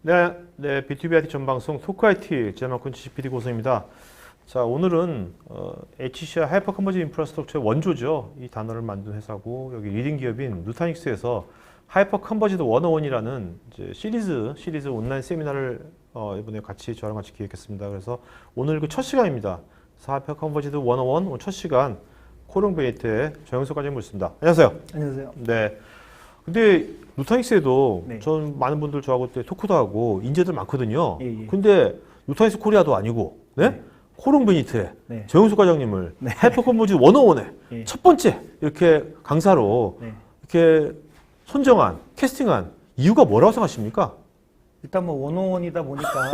네, B2B IT 전방송 토크 IT 제작권 지식 PD 고성입니다. 자, 오늘은 HCI 하이퍼 컨버지 인프라스트럭처의 원조죠. 이 단어를 만든 회사고 여기 리딩 기업인 누타닉스에서 하이퍼 컨버지드 101이라는 이제 시리즈 온라인 세미나를 이번에 저랑 같이 기획했습니다. 그래서 오늘 그 첫 시간입니다. 하이퍼 컨버지드 101 오늘 첫 시간 코롱베이트의 정영석 과장님 모셨습니다. 안녕하세요. 안녕하세요. 네. 근데 누타닉스에도 네. 전 많은 분들 저하고 때 토크도 하고 인재들 많거든요. 예. 근데 누타닉스 코리아도 아니고, 네? 네. 코롱베니트에 네. 정영석 과장님을 네. 하이퍼 컨버지드 101에 예. 첫 번째 이렇게 강사로 네. 이렇게 선정한, 캐스팅한 이유가 뭐라고 생각하십니까? 일단 뭐 원어원이다 보니까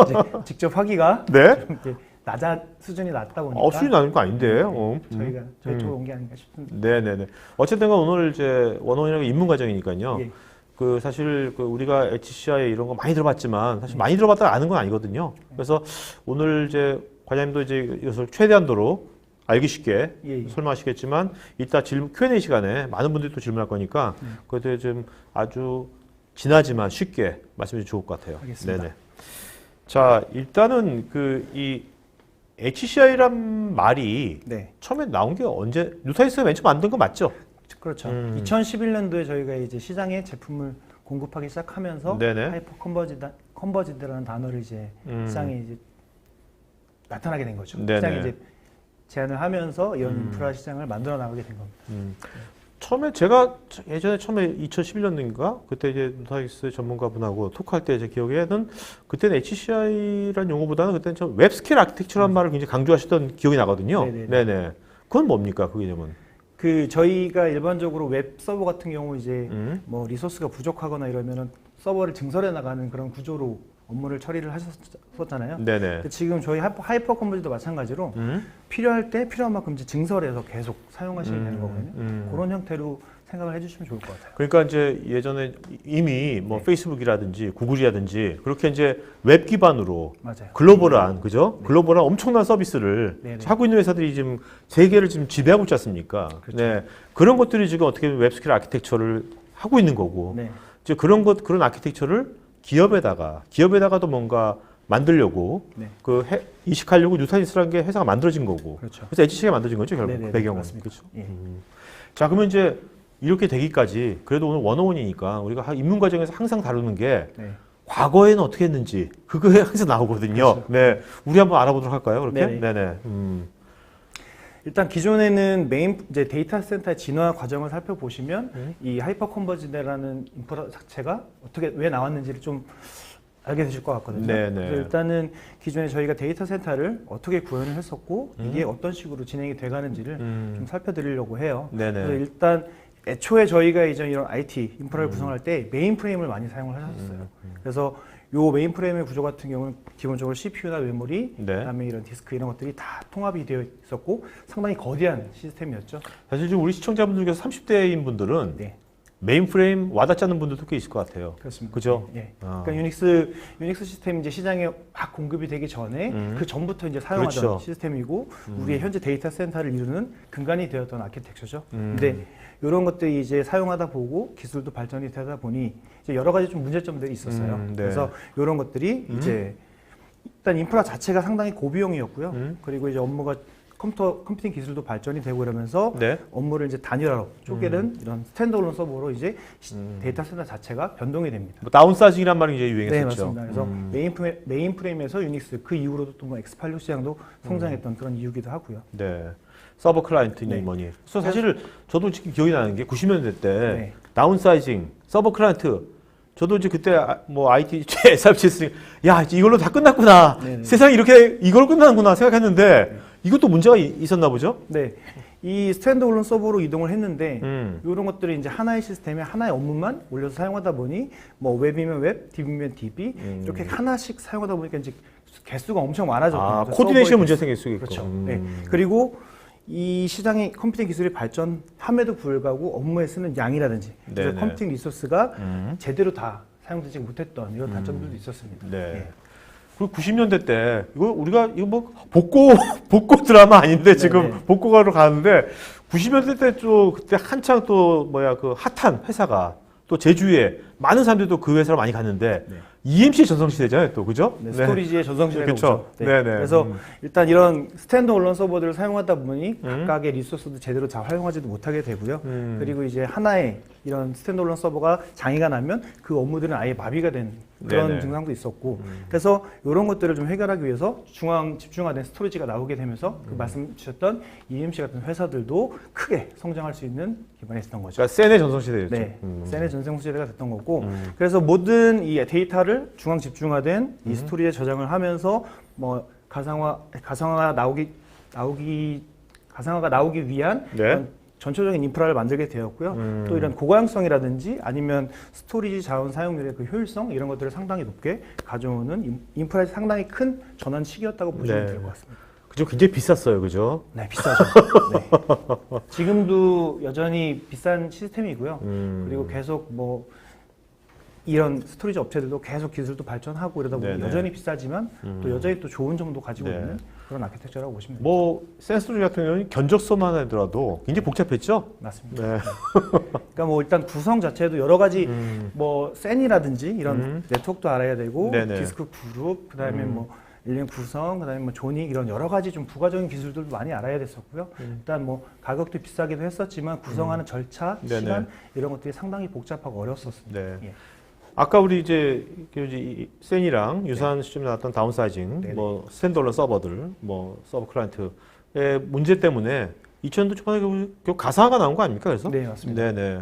이제 직접 하기가 네? 좀 이렇게 수준이 낮다 보니까 수준이 나는 거 아닌데. 저희 쪽으로 온 게 아닌가 싶습니다. 네네네. 어쨌든 오늘 이제 원어원이라고 입문 과정이니까요. 예. 그 사실 그 우리가 HCI 이런 거 많이 들어봤지만 사실 많이 들어봤다 아는 건 아니거든요. 그래서 오늘 이제 과장님도 이제 이것을 최대한도로 알기 쉽게 예. 설명하시겠지만 이따 Q&A 시간에 많은 분들이 또 질문할 거니까 그것에 좀 아주 진하지만 쉽게 말씀해 주시면 좋을 것 같아요. 알겠습니다. 네네. 자, 일단은 이 HCI란 말이 네. 처음에 나온 게 언제 누타닉스가 맨 처음 만든 거 맞죠? 그렇죠. 2011년도에 저희가 이제 시장에 제품을 공급하기 시작하면서 네네. 하이퍼 컨버지드라는 단어를 이제 시장에 이제 나타나게 된 거죠. 네네. 시장에 이제 제안을 하면서 이런 인프라 시장을 만들어 나가게 된 겁니다. 처음에 제가 예전에 처음에 2011년인가 그때 이제 누타닉스 전문가분하고 토크할 때 제 기억에는 그때는 HCI라는 용어보다는 그때는 좀 웹스케일 아키텍처라는 말을 굉장히 강조하시던 기억이 나거든요. 네네. 그건 뭡니까 그 개념은? 저희가 일반적으로 웹 서버 같은 경우 이제 뭐 리소스가 부족하거나 이러면은 서버를 증설해 나가는 그런 구조로 업무를 처리를 하셨었잖아요. 네네. 근데 지금 저희 하이퍼 컨버지도 마찬가지로 필요할 때 필요한 만큼 이제 증설해서 계속 사용하시면 되는 거거든요. 그런 형태로 생각을 해주시면 좋을 것 같아요. 그러니까 이제 예전에 이미 뭐 페이스북이라든지 구글이라든지 그렇게 이제 웹 기반으로 맞아요. 글로벌한 그죠? 글로벌한 엄청난 서비스를 하고 있는 회사들이 지금 세계를 지금 지배하고 있지 않습니까? 그렇죠. 네. 그런 것들이 지금 어떻게 보면 웹스케일 아키텍처를 하고 있는 거고 네. 이제 그런 아키텍처를 기업에다가도 뭔가 만들려고 이식하려고 누타닉스라는 게 회사가 만들어진 거고. 그렇죠. 그래서 HCI가 만들어진 거죠, 결국 네네네, 배경은. 맞습니다. 그렇죠. 예. 자, 그러면 이제 이렇게 되기까지 그래도 오늘 원어원이니까 우리가 입문 과정에서 항상 다루는 게 과거에는 어떻게 했는지 그거에 항상 나오거든요. 그렇죠. 네, 우리 한번 알아보도록 할까요? 그렇게? 네네. 일단 기존에는 이제 데이터 센터의 진화 과정을 살펴보시면 이 하이퍼 컨버지드라는 인프라 자체가 왜 나왔는지를 좀 알게 되실 것 같거든요. 네네. 그래서 일단은 기존에 저희가 데이터 센터를 어떻게 구현을 했었고 이게 어떤 식으로 진행이 돼가는지를 좀 살펴드리려고 해요. 네네. 그래서 일단 애초에 저희가 이제 이런 IT 인프라를 구성할 때 메인 프레임을 많이 사용을 하셨어요. 그래서 요 메인 프레임의 구조 같은 경우는 기본적으로 CPU나 메모리, 그다음에 이런 디스크 이런 것들이 다 통합이 되어 있었고 상당히 거대한 시스템이었죠. 사실 지금 우리 시청자분들께서 30대인 분들은 메인프레임 와닿지 않는 분들도 꽤 있을 것 같아요. 그렇습니다. 그죠? 예. 그러니까 유닉스 시스템이 이제 시장에 막 공급이 되기 전에 그 전부터 이제 사용하던 그렇죠. 시스템이고 우리의 현재 데이터 센터를 이루는 근간이 되었던 아키텍처죠. 근데 이런 것들이 이제 사용하다 보고 기술도 발전이 되다 보니 이제 여러 가지 좀 문제점들이 있었어요. 그래서 이런 것들이 이제 일단 인프라 자체가 상당히 고비용이었고요. 그리고 이제 업무가 컴퓨팅 기술도 발전이 되고 이러면서 업무를 이제 단일화로 쪼개는 이런 스탠드얼론 서버로 이제 데이터 센터 자체가 변동이 됩니다. 뭐 다운사이징이란 말이 이제 유행했었죠. 네, 맞습니다. 그래서 메인 프레임에서 유닉스 그 이후로도 또 뭐 X86 시장도 성장했던 그런 이유기도 하고요. 네. 서버 클라이언트니 뭐니. 그래서 사실 저도 지금 기억이 나는 게 90년대 때 다운사이징, 서버 클라이언트 저도 이제 그때 뭐 IT SRC 했으니 야, 이걸로 다 끝났구나. 세상이 이렇게 이걸 끝나는구나 생각했는데 이것도 문제가 있었나 보죠? 네. 이 스탠드얼론 서버로 이동을 했는데 이런 것들이 이제 하나의 시스템에 하나의 업무만 올려서 사용하다 보니 뭐 웹이면 웹, DB면 DB 이렇게 하나씩 사용하다 보니까 이제 개수가 엄청 많아졌거든요. 코디네이션 문제 생길 수 있고. 그렇죠. 네. 그리고 이 시장의 컴퓨팅 기술이 발전함에도 불구하고 업무에 쓰는 양이라든지 그래서 컴퓨팅 리소스가 제대로 다 사용되지 못했던 이런 단점들도 있었습니다. 네. 그리고 90년대 때 우리가 이거 뭐 복고 드라마 아닌데 지금 복고가로 가는데 90년대 때 또 그때 한창 또 그 핫한 회사가 또 제주에 많은 사람들도 그 회사로 많이 갔는데 네. EMC의 전성시대잖아요, 또 그죠? 네, 스토리지의 전성시대라고 그렇죠. 보죠. 네네. 그래서 일단 이런 스탠드얼론 서버들을 사용하다 보니 각각의 리소스도 제대로 잘 활용하지도 못하게 되고요. 그리고 이제 하나의 이런 스탠드얼론 서버가 장애가 나면 그 업무들은 아예 마비가 된 그런 네네. 증상도 있었고 그래서 이런 것들을 좀 해결하기 위해서 중앙 집중화된 스토리지가 나오게 되면서 그 말씀 주셨던 EMC 같은 회사들도 크게 성장할 수 있는 기반이 있었던 거죠. 그러니까 센의 전성시대였죠. 네, 센의 전성시대가 됐던 거고 그래서 모든 이 데이터를 중앙 집중화된 이 스토리에 저장을 하면서 뭐 가상화가 나오기 위한 네. 그런 전체적인 인프라를 만들게 되었고요. 또 이런 고가용성이라든지 아니면 스토리지 자원 사용률의 그 효율성 이런 것들을 상당히 높게 가져오는 인프라의 상당히 큰 전환 시기였다고 보시면 네. 될 것 같습니다. 그죠? 굉장히 비쌌어요, 그죠? 네, 비싸죠. 네. 지금도 여전히 비싼 시스템이고요. 그리고 계속 뭐 이런 스토리지 업체들도 계속 기술도 발전하고 이러다 보니 네네. 여전히 비싸지만 또 여전히 또 좋은 점도 가지고 네. 있는 그런 아키텍처라고 보시면 됩니다. 뭐 센스토리 같은 경우는 견적서만 하더라도 굉장히 복잡했죠? 맞습니다. 네. 그러니까 뭐 일단 구성 자체도 여러 가지 뭐 센이라든지 이런 네트워크도 알아야 되고 네네. 디스크 그룹 그다음에 뭐 일련 구성 그다음에 뭐 조닉 이런 여러 가지 좀 부가적인 기술들도 많이 알아야 됐었고요. 일단 뭐 가격도 비싸기도 했었지만 구성하는 절차, 네네. 시간 이런 것들이 상당히 복잡하고 어려웠었습니다. 네. 예. 아까 우리 이제 이 센이랑 유사한 시점에 나왔던 다운사이징, 네네. 뭐 스탠드얼론 서버들, 뭐 서버 클라이언트의 문제 때문에 2000년도 초반에 결국 가상화가 나온 거 아닙니까? 그래서? 네, 맞습니다. 네네.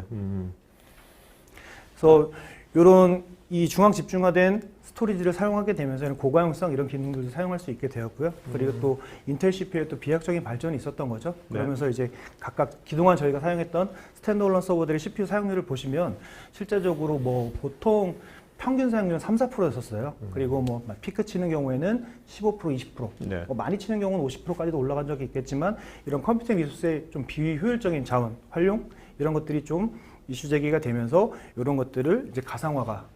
그래서 이런 이 중앙 집중화된 스토리지를 사용하게 되면서 고가용성 이런 기능들도 사용할 수 있게 되었고요. 그리고 또 인텔 CPU의 또 비약적인 발전이 있었던 거죠. 그러면서 이제 각각 그동안 저희가 사용했던 스탠드얼론 서버들의 CPU 사용률을 보시면 실제적으로 뭐 보통 평균 사용률은 3, 4%였었어요. 그리고 뭐 피크 치는 경우에는 15%, 20%, 네. 뭐 많이 치는 경우는 50%까지도 올라간 적이 있겠지만 이런 컴퓨팅 리소스의 좀 비효율적인 자원 활용 이런 것들이 좀 이슈 제기가 되면서 이런 것들을 이제 가상화가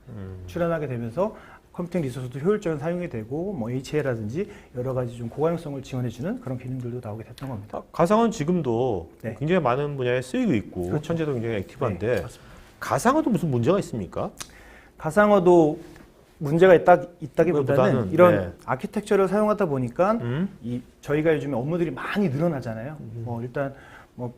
출현하게 되면서 컴퓨팅 리소스도 효율적인 사용이 되고 뭐 HA라든지 여러 가지 좀 고가용성을 지원해주는 그런 기능들도 나오게 됐던 겁니다. 가상화는 지금도 네. 굉장히 많은 분야에 쓰이고 있고 그렇죠. 현재도 굉장히 액티브한데 네, 맞습니다. 가상화도 무슨 문제가 있습니까? 가상화도 문제가 있다기보다는 그거보다는, 이런 네. 아키텍처를 사용하다 보니까 저희가 요즘에 업무들이 많이 늘어나잖아요. 뭐 일단 뭐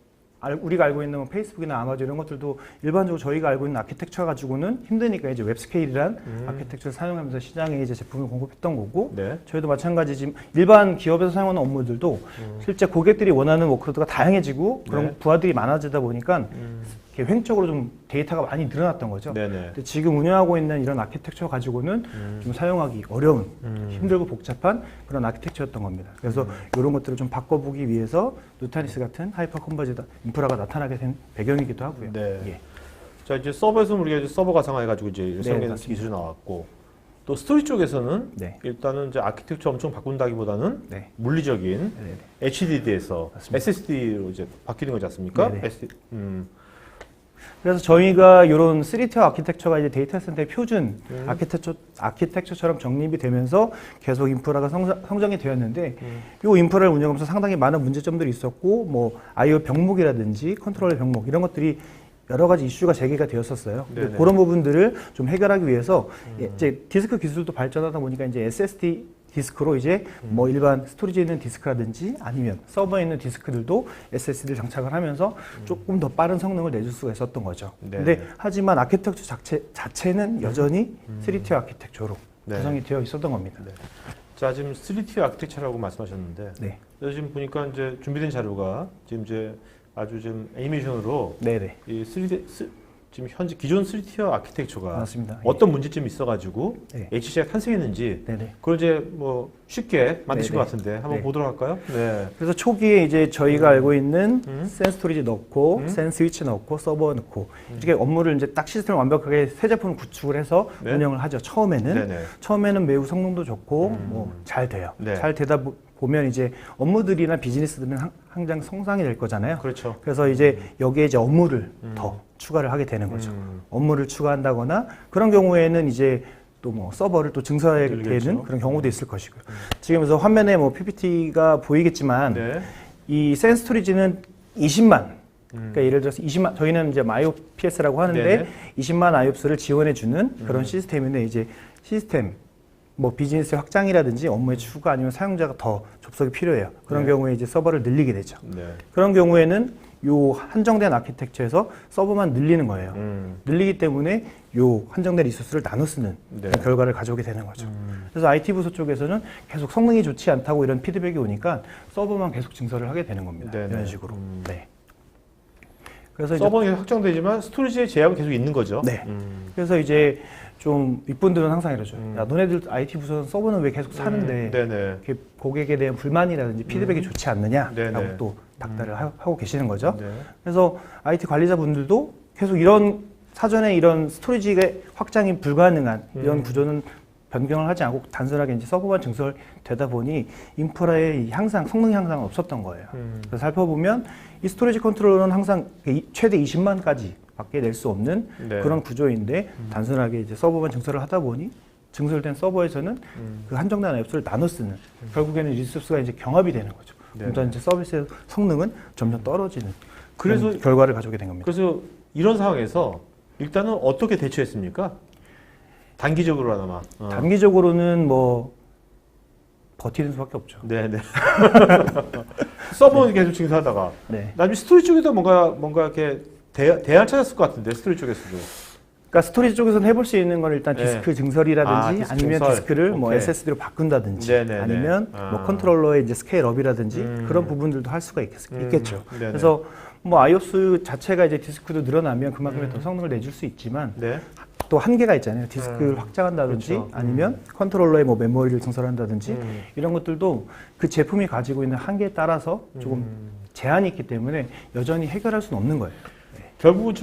우리가 알고 있는 뭐 페이스북이나 아마존 이런 것들도 일반적으로 저희가 알고 있는 아키텍처 가지고는 힘드니까 이제 웹스케일이란 아키텍처를 사용하면서 시장에 이제 제품을 공급했던 거고 네. 저희도 마찬가지 지금 일반 기업에서 사용하는 업무들도 실제 고객들이 원하는 워크로드가 다양해지고 그런 네. 부하들이 많아지다 보니까 이렇게 횡적으로 좀 데이터가 많이 늘어났던 거죠. 네네. 근데 지금 운영하고 있는 이런 아키텍처 가지고는 좀 사용하기 어려운 힘들고 복잡한 그런 아키텍처였던 겁니다. 그래서 이런 것들을 좀 바꿔보기 위해서 누타니스 같은 하이퍼 컨버지드 인프라가 나타나게 된 배경이기도 하고요. 네. 예. 자 이제 서버에서는 우리가 이제 서버 가상화 해가지고 이제 네, 생긴 맞습니다. 기술이 나왔고 또 스토리 쪽에서는 네. 일단은 이제 아키텍처 엄청 바꾼다기보다는 네. 물리적인 네. HDD에서 맞습니다. SSD로 이제 바뀌는 거지 않습니까? 네네. 그래서 저희가 이런 3티어 아키텍처가 이제 데이터 센터의 표준 아키텍처처럼 정립이 되면서 계속 인프라가 성장이 되었는데 이 인프라를 운영하면서 상당히 많은 문제점들이 있었고 뭐 I/O 병목이라든지 컨트롤러 병목 이런 것들이 여러 가지 이슈가 제기가 되었었어요. 네네. 그런 부분들을 좀 해결하기 위해서 이제 디스크 기술도 발전하다 보니까 이제 SSD 디스크로 이제 뭐 일반 스토리지에 있는 디스크라든지 아니면 서버에 있는 디스크들도 SSD를 장착을 하면서 조금 더 빠른 성능을 내줄 수가 있었던 거죠. 네. 근데 하지만 아키텍처 자체는 여전히 3티어 아키텍처로 네. 구성이 되어 있었던 겁니다. 자 지금 3Tier 아키텍처라고 말씀하셨는데 네. 그래서 지금 보니까 이제 준비된 자료가 지금 이제 아주 좀 애니메이션으로 네네. 이 3D 지금 현재 기존 3티어 아키텍처가 맞습니다. 어떤 문제점이 있어가지고 네. HC가 탄생했는지 네네. 그걸 이제 뭐 쉽게 만드신 네네. 것 같은데 한번 네. 보도록 할까요? 네. 그래서 초기에 이제 저희가 알고 있는 센 스토리지 넣고 센 스위치 넣고 서버 넣고 이렇게 업무를 이제 딱 시스템을 완벽하게 새 제품을 구축을 해서 네. 운영을 하죠. 처음에는 매우 성능도 좋고 뭐 잘 돼요. 네. 잘 되다 보면 이제 업무들이나 비즈니스들은 항상 성장이 될 거잖아요. 그렇죠. 그래서 이제 여기에 이제 업무를 더 추가를 하게 되는 거죠. 업무를 추가한다거나 그런 경우에는 이제 또 뭐 서버를 또 증설해야 그렇죠. 되는 그런 경우도 있을 것이고요. 지금 그래서 화면에 뭐 PPT가 보이겠지만 네. 이 센 스토리지는 20만 그러니까 예를 들어서 20만 저희는 이제 IOPS라고 하는데 네네. 20만 IOPS를 지원해주는 그런 시스템인데 이제 시스템 뭐 비즈니스 확장이라든지 업무의 추가 아니면 사용자가 더 접속이 필요해요. 그런 네. 경우에 이제 서버를 늘리게 되죠. 네. 그런 경우에는 요 한정된 아키텍처에서 서버만 늘리는 거예요. 늘리기 때문에 요 한정된 리소스를 나눠 쓰는 네. 결과를 가져오게 되는 거죠. 그래서 IT 부서 쪽에서는 계속 성능이 좋지 않다고 이런 피드백이 오니까 서버만 계속 증설을 하게 되는 겁니다. 네네. 이런 식으로. 네. 그래서 이제 서버는 확정되지만 스토리지의 제약은 계속 있는 거죠. 네. 그래서 이제 좀 윗분들은 항상 이러죠. 야, 너네들 IT 부서는 서버는 왜 계속 사는데 네네. 이렇게 고객에 대한 불만이라든지 피드백이 좋지 않느냐라고 네네. 또 답변을 하고 계시는 거죠. 네. 그래서 IT 관리자분들도 계속 이런 사전에 이런 스토리지의 확장이 불가능한 이런 구조는 변경을 하지 않고 단순하게 이제 서버만 증설되다 보니 인프라의 향상, 성능 향상은 없었던 거예요. 그래서 살펴보면 이 스토리지 컨트롤러는 항상 최대 20만까지 밖에 낼 수 없는 네. 그런 구조인데 단순하게 이제 서버만 증설을 하다 보니 증설된 서버에서는 그 한정된 앱스를 나눠 쓰는 결국에는 리소스가 이제 경합이 되는 거죠. 네. 그러다 이제 서비스의 성능은 점점 떨어지는 그래서 그런 결과를 가져오게 된 겁니다. 그래서 이런 상황에서 일단은 어떻게 대처했습니까? 단기적으로나마. 단기적으로는 뭐 버티는 수밖에 없죠. 네네. 서버는 계속 증설하다가 네. 나중에 스토리 쪽에도 뭔가 이렇게 대안 찾았을 것 같은데 스토리 쪽에서도. 그러니까 스토리지 쪽에서는 해볼 수 있는 건 일단 네. 디스크 증설이라든지 디스크 아니면 증설. 디스크를 뭐 오케이. SSD로 바꾼다든지 네네네. 아니면 뭐 컨트롤러의 이제 스케일업이라든지 그런 부분들도 할 수가 있겠죠. 네네. 그래서 뭐 iOS 자체가 이제 디스크도 늘어나면 그만큼의 더 성능을 내줄 수 있지만 네. 또 한계가 있잖아요. 디스크를 확장한다든지 그렇죠. 아니면 컨트롤러의 뭐 메모리를 증설한다든지 이런 것들도 그 제품이 가지고 있는 한계에 따라서 조금 제한이 있기 때문에 여전히 해결할 수는 없는 거예요. 결국은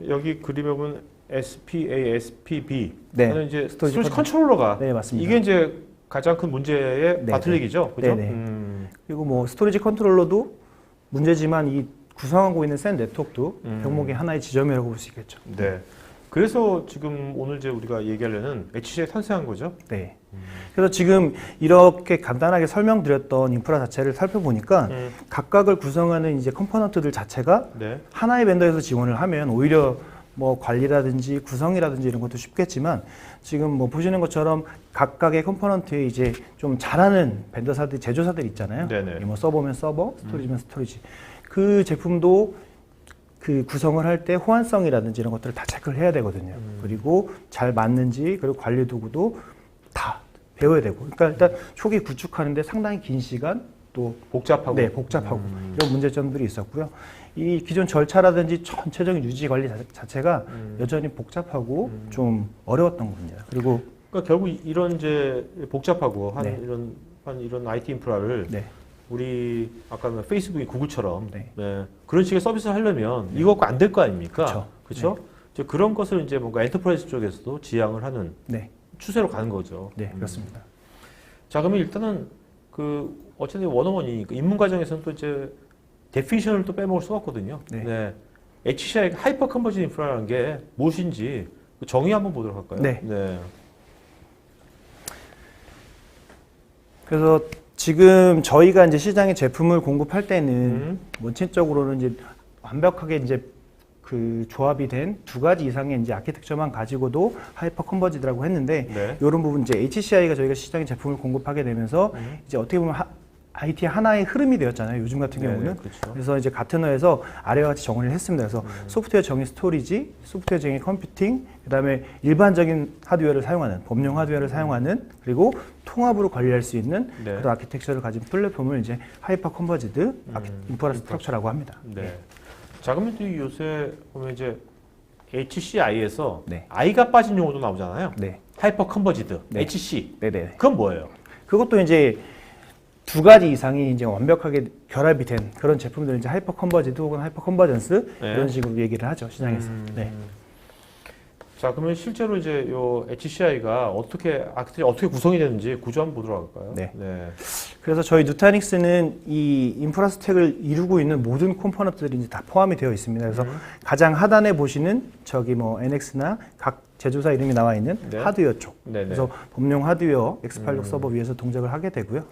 여기 그림에 보면 SPA, SPB 네. 하는 이제 스토리지 스토리지 컨트롤러가 네, 맞습니다. 이게 이제 가장 큰 문제의 네, 바틀릭이죠. 그죠? 네네. 그리고 뭐 스토리지 컨트롤러도 문제지만 이 구성하고 있는 센 네트워크도 병목의 하나의 지점이라고 볼 수 있겠죠. 네. 그래서 지금 오늘 이제 우리가 얘기하려는 HCI 탄생한 거죠. 네. 그래서 지금 이렇게 간단하게 설명드렸던 인프라 자체를 살펴보니까 각각을 구성하는 이제 컴포넌트들 자체가 네. 하나의 벤더에서 지원을 하면 오히려 뭐 관리라든지 구성이라든지 이런 것도 쉽겠지만 지금 뭐 보시는 것처럼 각각의 컴포넌트에 이제 좀 잘하는 벤더사들, 제조사들 있잖아요. 네네. 뭐 서버면 서버, 스토리지면 스토리지. 그 제품도 그 구성을 할 때 호환성이라든지 이런 것들을 다 체크를 해야 되거든요. 그리고 잘 맞는지 그리고 관리 도구도 다 배워야 되고. 그러니까 일단 초기 구축하는데 상당히 긴 시간 또 복잡하고. 네, 복잡하고 이런 문제점들이 있었고요. 이 기존 절차라든지 전체적인 유지 관리 자체가 여전히 복잡하고 좀 어려웠던 겁니다. 그리고 그러니까 결국 이런 이제 복잡하고 네. 이런 IT 인프라를 네, 우리 아까 페이스북이 구글처럼 네. 네, 그런 식의 서비스를 하려면 이거 갖고 안 될 거 아닙니까? 그쵸. 그렇죠? 그런 것을 이제 뭔가 엔터프라이즈 쪽에서도 지향을 하는 네, 추세로 가는 거죠. 네, 그렇습니다. 자, 그러면 일단은 어쨌든 원어원이니까 입문 과정에서는 또 이제 데피니션을 또 빼먹을 수가 없거든요. 네. HCI 하이퍼 컨버전 인프라라는 게 무엇인지 정의 한번 보도록 할까요? 네. 그래서 지금 저희가 이제 시장에 제품을 공급할 때는 원칙적으로는 이제 완벽하게 이제 그 조합이 된 두 가지 이상의 이제 아키텍처만 가지고도 하이퍼 컨버지드라고 했는데 네. 이런 부분 이제 HCI가 저희가 시장에 제품을 공급하게 되면서 이제 어떻게 보면 IT 하나의 흐름이 되었잖아요. 요즘 같은 네네, 경우는. 그렇죠. 그래서 이제 가트너에서 아래와 같이 정의를 했습니다. 그래서 소프트웨어 정의 스토리지, 소프트웨어 정의 컴퓨팅, 그다음에 일반적인 하드웨어를 사용하는 범용 하드웨어를 사용하는 그리고 통합으로 관리할 수 있는 네. 그런 아키텍처를 가진 플랫폼을 이제 하이퍼 컨버지드 인프라스트럭처라고 합니다. 네. 자, 그러면 또 요새 보면 이제 HCI에서 네. I가 빠진 용어도 나오잖아요. 네. 하이퍼 컨버지드, 네. HC. 네네. 그건 뭐예요? 그것도 이제 두 가지 이상이 이제 완벽하게 결합이 된 그런 제품들을 이제 하이퍼 컨버지드 혹은 하이퍼 컨버전스 네. 이런 식으로 얘기를 하죠 시장에서. 네. 자, 그러면 실제로 이제 요 HCI가 어떻게 구성이 되는지 구조 한번 보도록 할까요? 네. 네. 그래서 저희 누타닉스는 이 인프라 스택을 이루고 있는 모든 컴포넌트들이 이제 다 포함이 되어 있습니다. 그래서 가장 하단에 보시는 저기 뭐 NX나 각 제조사 이름이 나와 있는 네. 하드웨어 쪽. 네네. 그래서 범용 하드웨어 X86 서버 위에서 동작을 하게 되고요.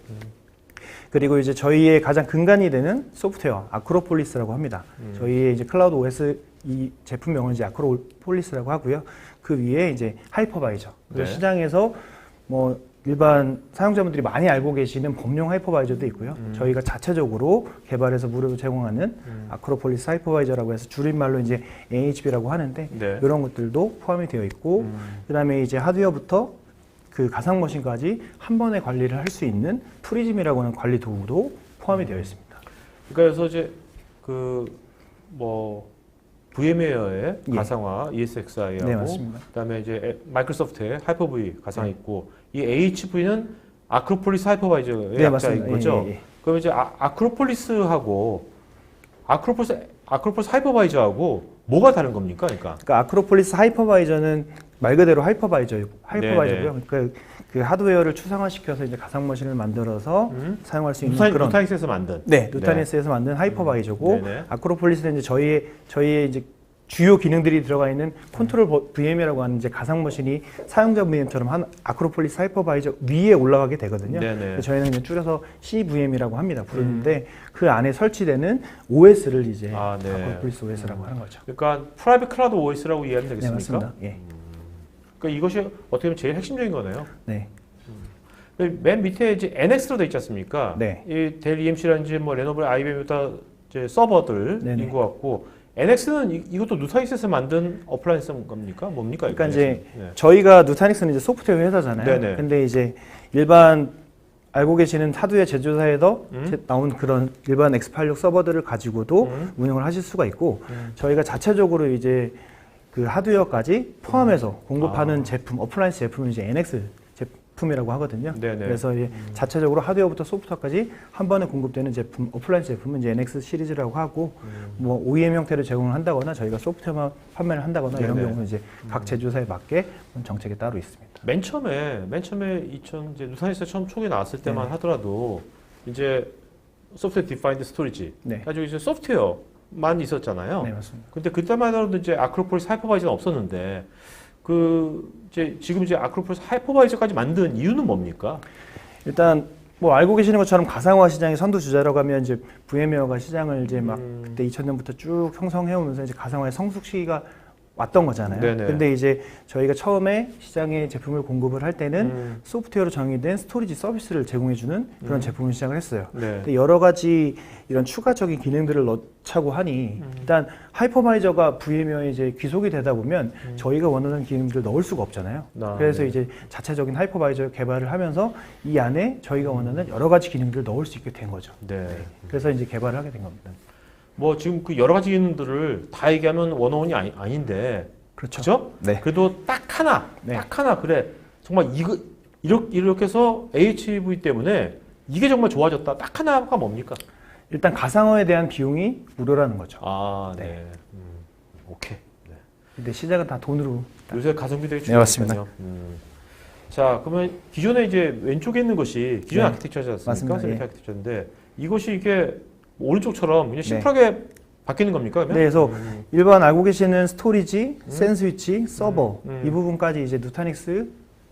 그리고 이제 저희의 가장 근간이 되는 소프트웨어 아크로폴리스라고 합니다. 저희의 이제 클라우드 OS 이 제품명은 이제 아크로폴리스라고 하고요. 그 위에 이제 하이퍼바이저. 그래서 시장에서 뭐 일반 사용자분들이 많이 알고 계시는 범용 하이퍼바이저도 있고요. 저희가 자체적으로 개발해서 무료로 제공하는 아크로폴리스 하이퍼바이저라고 해서 줄임말로 이제 AHB라고 하는데 이런 것들도 포함이 되어 있고 그다음에 이제 하드웨어부터 그 가상 머신까지 한 번에 관리를 할 수 있는 프리즘이라고 하는 관리 도구도 포함이 되어 있습니다. 그래서 이제 그 뭐 VM웨어의 가상화 ESXi하고 네, 맞습니다. 그다음에 이제 마이크로소프트의 하이퍼V 가상 있고 이 HV는 아크로폴리스 하이퍼바이저의 네, 약자인 맞습니다. 거죠. 예. 그럼 이제 아크로폴리스하고 아크로폴리스 하이퍼바이저하고 뭐가 다른 겁니까? 그러니까 아크로폴리스 하이퍼바이저는 말 그대로 하이퍼바이저고요. 그러니까 그 하드웨어를 추상화시켜서 이제 가상 머신을 만들어서 사용할 수 있는 그런 누타닉스에서 만든 누타닉스에서 만든 하이퍼바이저고 아크로폴리스는 이제 저희의 이제 주요 기능들이 들어가 있는 컨트롤 VM이라고 하는 이제 가상 머신이 사용자 VM처럼 한 아크로폴리스 하이퍼바이저 위에 올라가게 되거든요. 저희는 이제 줄여서 CVM이라고 합니다. 부르는데 그 안에 설치되는 OS를 이제 아크로폴리스 OS라고 하는 거죠. 그러니까 프라이빗 클라우드 OS라고 이해하면 되겠습니까? 네, 맞습니다. 예. 그러니까 이것이 어떻게 보면 제일 핵심적인 거네요. 네. 맨 밑에 이제 NX로 돼 있지 않습니까? 네. 이 델 EMC라든지 뭐 레노버, IBM부터 이제 서버들인 것 같고 NX는 이것도 누타닉스에서 만든 어플라이언스인 겁니까? 뭡니까? 그러니까 이제 저희가 누타닉스는 이제 소프트웨어 회사잖아요. 근데 이제 일반 알고 계시는 하드웨어 제조사에서 나온 그런 일반 X86 서버들을 가지고도 운영을 하실 수가 있고 저희가 자체적으로 이제 그 하드웨어까지 포함해서 공급하는 제품, 어플라이언스 제품은 이제 NX 제품이라고 하거든요. 그래서 이제 자체적으로 하드웨어부터 소프트웨어까지 한 번에 공급되는 제품, 어플라이언스 제품은 이제 NX 시리즈라고 하고 뭐 OEM 형태로 제공을 한다거나 저희가 소프트웨어 판매를 한다거나 이런 경우는 이제 각 제조사에 맞게 정책이 따로 있습니다. 맨 처음에 이제 누타닉스 처음 초기에 나왔을 때만 하더라도 이제 소프트웨어 디파인드 스토리지 가지고 이제 소프트웨어만 있었잖아요. 네, 맞습니다. 근데 그때만 해도 이제 아크로폴리스 하이퍼바이저는 없었는데 지금 이제 아크로폴리스 하이퍼바이저까지 만든 이유는 뭡니까? 일단 뭐 알고 계시는 것처럼 가상화 시장의 선두주자라고 하면 이제 VM웨어가 시장을 이제 막 그때 2000년부터 쭉 형성해 오면서 이제 가상화의 성숙 시기가 왔던 거잖아요. 근데 이제 저희가 처음에 시장에 제품을 공급을 할 때는 소프트웨어로 정의된 스토리지 서비스를 제공해주는 그런 제품을 시작을 했어요. 근데 여러 가지 이런 추가적인 기능들을 넣자고 하니 일단 하이퍼바이저가 VM웨어에 이제 귀속이 되다 보면 저희가 원하는 기능들을 넣을 수가 없잖아요. 그래서 이제 자체적인 하이퍼바이저 개발을 하면서 이 안에 저희가 원하는 여러 가지 기능들을 넣을 수 있게 된 거죠. 그래서 이제 개발을 하게 된 겁니다. 뭐 지금 그 여러 가지 기능들을 다 얘기하면 원어원이 아닌데 그렇죠? 그래도 딱 하나 그래 정말 이렇게 해서 HV 때문에 이게 정말 좋아졌다. 딱 하나가 뭡니까? 일단 가상화에 대한 비용이 무료라는 거죠. 오케이. 근데 시작은 다 돈으로. 요새 가성비 되게 중요하거든요. 자, 그러면 기존에 이제 왼쪽에 있는 것이 기존 아키텍처지 않습니까? 셀렉트 아키텍처인데 이것이 이게 오른쪽처럼 그냥 심플하게 바뀌는 겁니까? 그러면? 그래서 일반 알고 계시는 스토리지, 샌드위치, 서버 이 부분까지 이제 누타닉스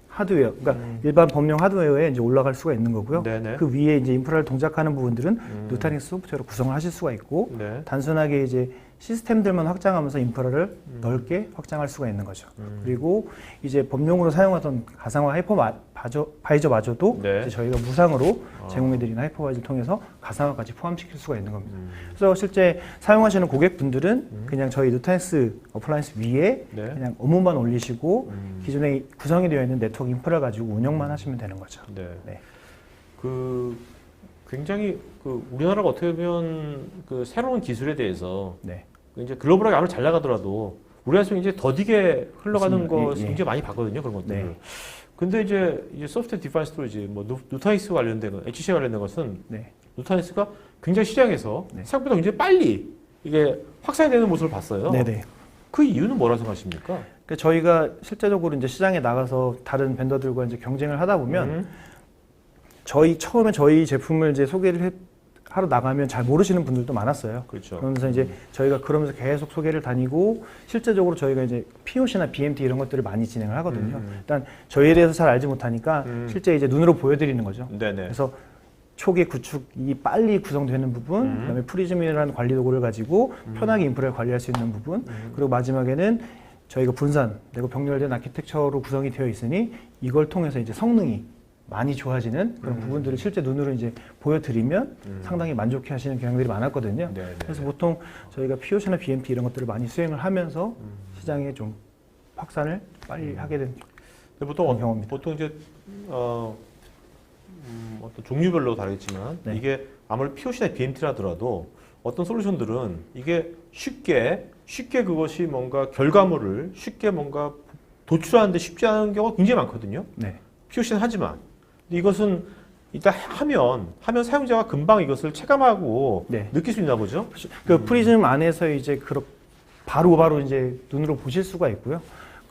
하드웨어, 그러니까 일반 범용 하드웨어에 이제 올라갈 수가 있는 거고요. 그 위에 이제 인프라를 동작하는 부분들은 누타닉스 소프트웨어로 구성을 하실 수가 있고 단순하게 이제 시스템들만 확장하면서 인프라를 넓게 확장할 수가 있는 거죠. 그리고 이제 범용으로 사용하던 가상화 하이퍼바이저마저도 이제 저희가 무상으로 제공해드리는 하이퍼바이저를 통해서 가상화까지 포함시킬 수가 있는 겁니다. 그래서 실제 사용하시는 고객분들은 그냥 저희 누타닉스 어플라이언스 위에 그냥 업무만 올리시고 기존에 구성이 되어 있는 네트워크 인프라 가지고 운영만 하시면 되는 거죠. 굉장히 우리나라가 어떻게 보면 새로운 기술에 대해서 이제 글로벌하게 아무리 잘 나가더라도 우리나라에서 이제 더디게 흘러가는 것을 굉장히 많이 봤거든요, 그런 것들을. 근데 이제 소프트웨어 디파인 스토리지, 뭐 누타닉스 관련된 거, HCI 관련된 것은 누타닉스가 굉장히 시장에서 생각보다 굉장히 빨리 이게 확산이 되는 모습을 봤어요. 그 이유는 뭐라고 생각하십니까? 그러니까 저희가 실제적으로 이제 시장에 나가서 다른 벤더들과 이제 경쟁을 하다 보면 처음에 저희 제품을 이제 소개를 하러 나가면 잘 모르시는 분들도 많았어요. 그러면서 이제 저희가 그러면서 계속 소개를 다니고 실제적으로 저희가 이제 POC나 BMT 이런 것들을 많이 진행을 하거든요. 일단 저희에 대해서 잘 알지 못하니까 실제 이제 눈으로 보여드리는 거죠. 그래서 초기 구축이 빨리 구성되는 부분, 그다음에 프리즘이라는 관리 도구를 가지고 편하게 인프라를 관리할 수 있는 부분, 그리고 마지막에는 저희가 분산, 그리고 병렬된 아키텍처로 구성이 되어 있으니 이걸 통해서 이제 성능이 많이 좋아지는 그런 부분들을 실제 눈으로 이제 보여드리면 상당히 만족해 하시는 경향들이 많았거든요. 네네. 그래서 보통 저희가 POC나 BMP 이런 것들을 많이 수행을 하면서 시장에 좀 확산을 빨리 하게 된 근데 보통 경험입니다. 보통 이제 어떤 종류별로 다르겠지만 네. 이게 아무리 POC나 BMT라더라도 어떤 솔루션들은 이게 쉽게 그것이 뭔가 결과물을 쉽게 뭔가 도출하는데 쉽지 않은 경우가 굉장히 많거든요. 네. POC는 하지만 근데 이것은 일단 하면 사용자가 금방 이것을 체감하고 네. 느낄 수 있나 보죠. 그 프리즘 안에서 이제 바로 이제 눈으로 보실 수가 있고요.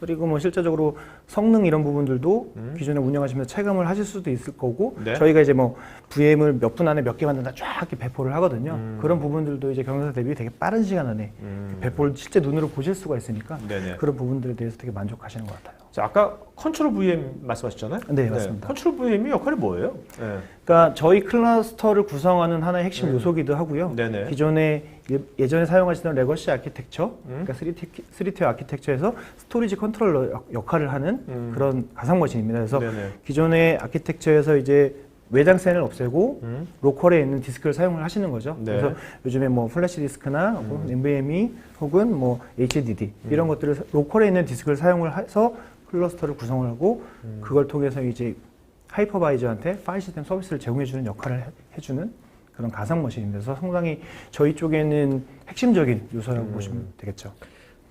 그리고 뭐 실제적으로 성능 이런 부분들도 기존에 운영하시면서 체감을 하실 수도 있을 거고, 네. 저희가 이제 뭐 VM을 몇 분 안에 몇 개 만든다 쫙 이렇게 배포를 하거든요. 그런 부분들도 이제 경영사 대비 되게 빠른 시간 안에 배포를 실제 눈으로 보실 수가 있으니까 네네. 그런 부분들에 대해서 되게 만족하시는 것 같아요. 자, 아까 컨트롤 VM 말씀하셨잖아요. 네, 맞습니다. 컨트롤 VM이 역할이 뭐예요? 네. 그러니까 저희 클러스터를 구성하는 하나의 핵심 요소기도 하고요. 네네. 기존에 예전에 사용하시던 레거시 아키텍처, 그러니까 3티어 아키텍처에서 스토리지 컨트롤러 역할을 하는 그런 가상 머신입니다. 그래서 네네. 기존의 아키텍처에서 이제 외장 셀을 없애고 로컬에 있는 디스크를 사용을 하시는 거죠. 네. 그래서 요즘에 뭐 플래시 디스크나 혹은 NVMe 혹은 뭐 HDD 이런 것들을 로컬에 있는 디스크를 사용을 해서 클러스터를 구성을 하고 그걸 통해서 이제 하이퍼바이저한테 파일 시스템 서비스를 제공해주는 역할을 해주는 그런 가상 머신인데 상당히 저희 쪽에는 핵심적인 요소라고 보시면 되겠죠.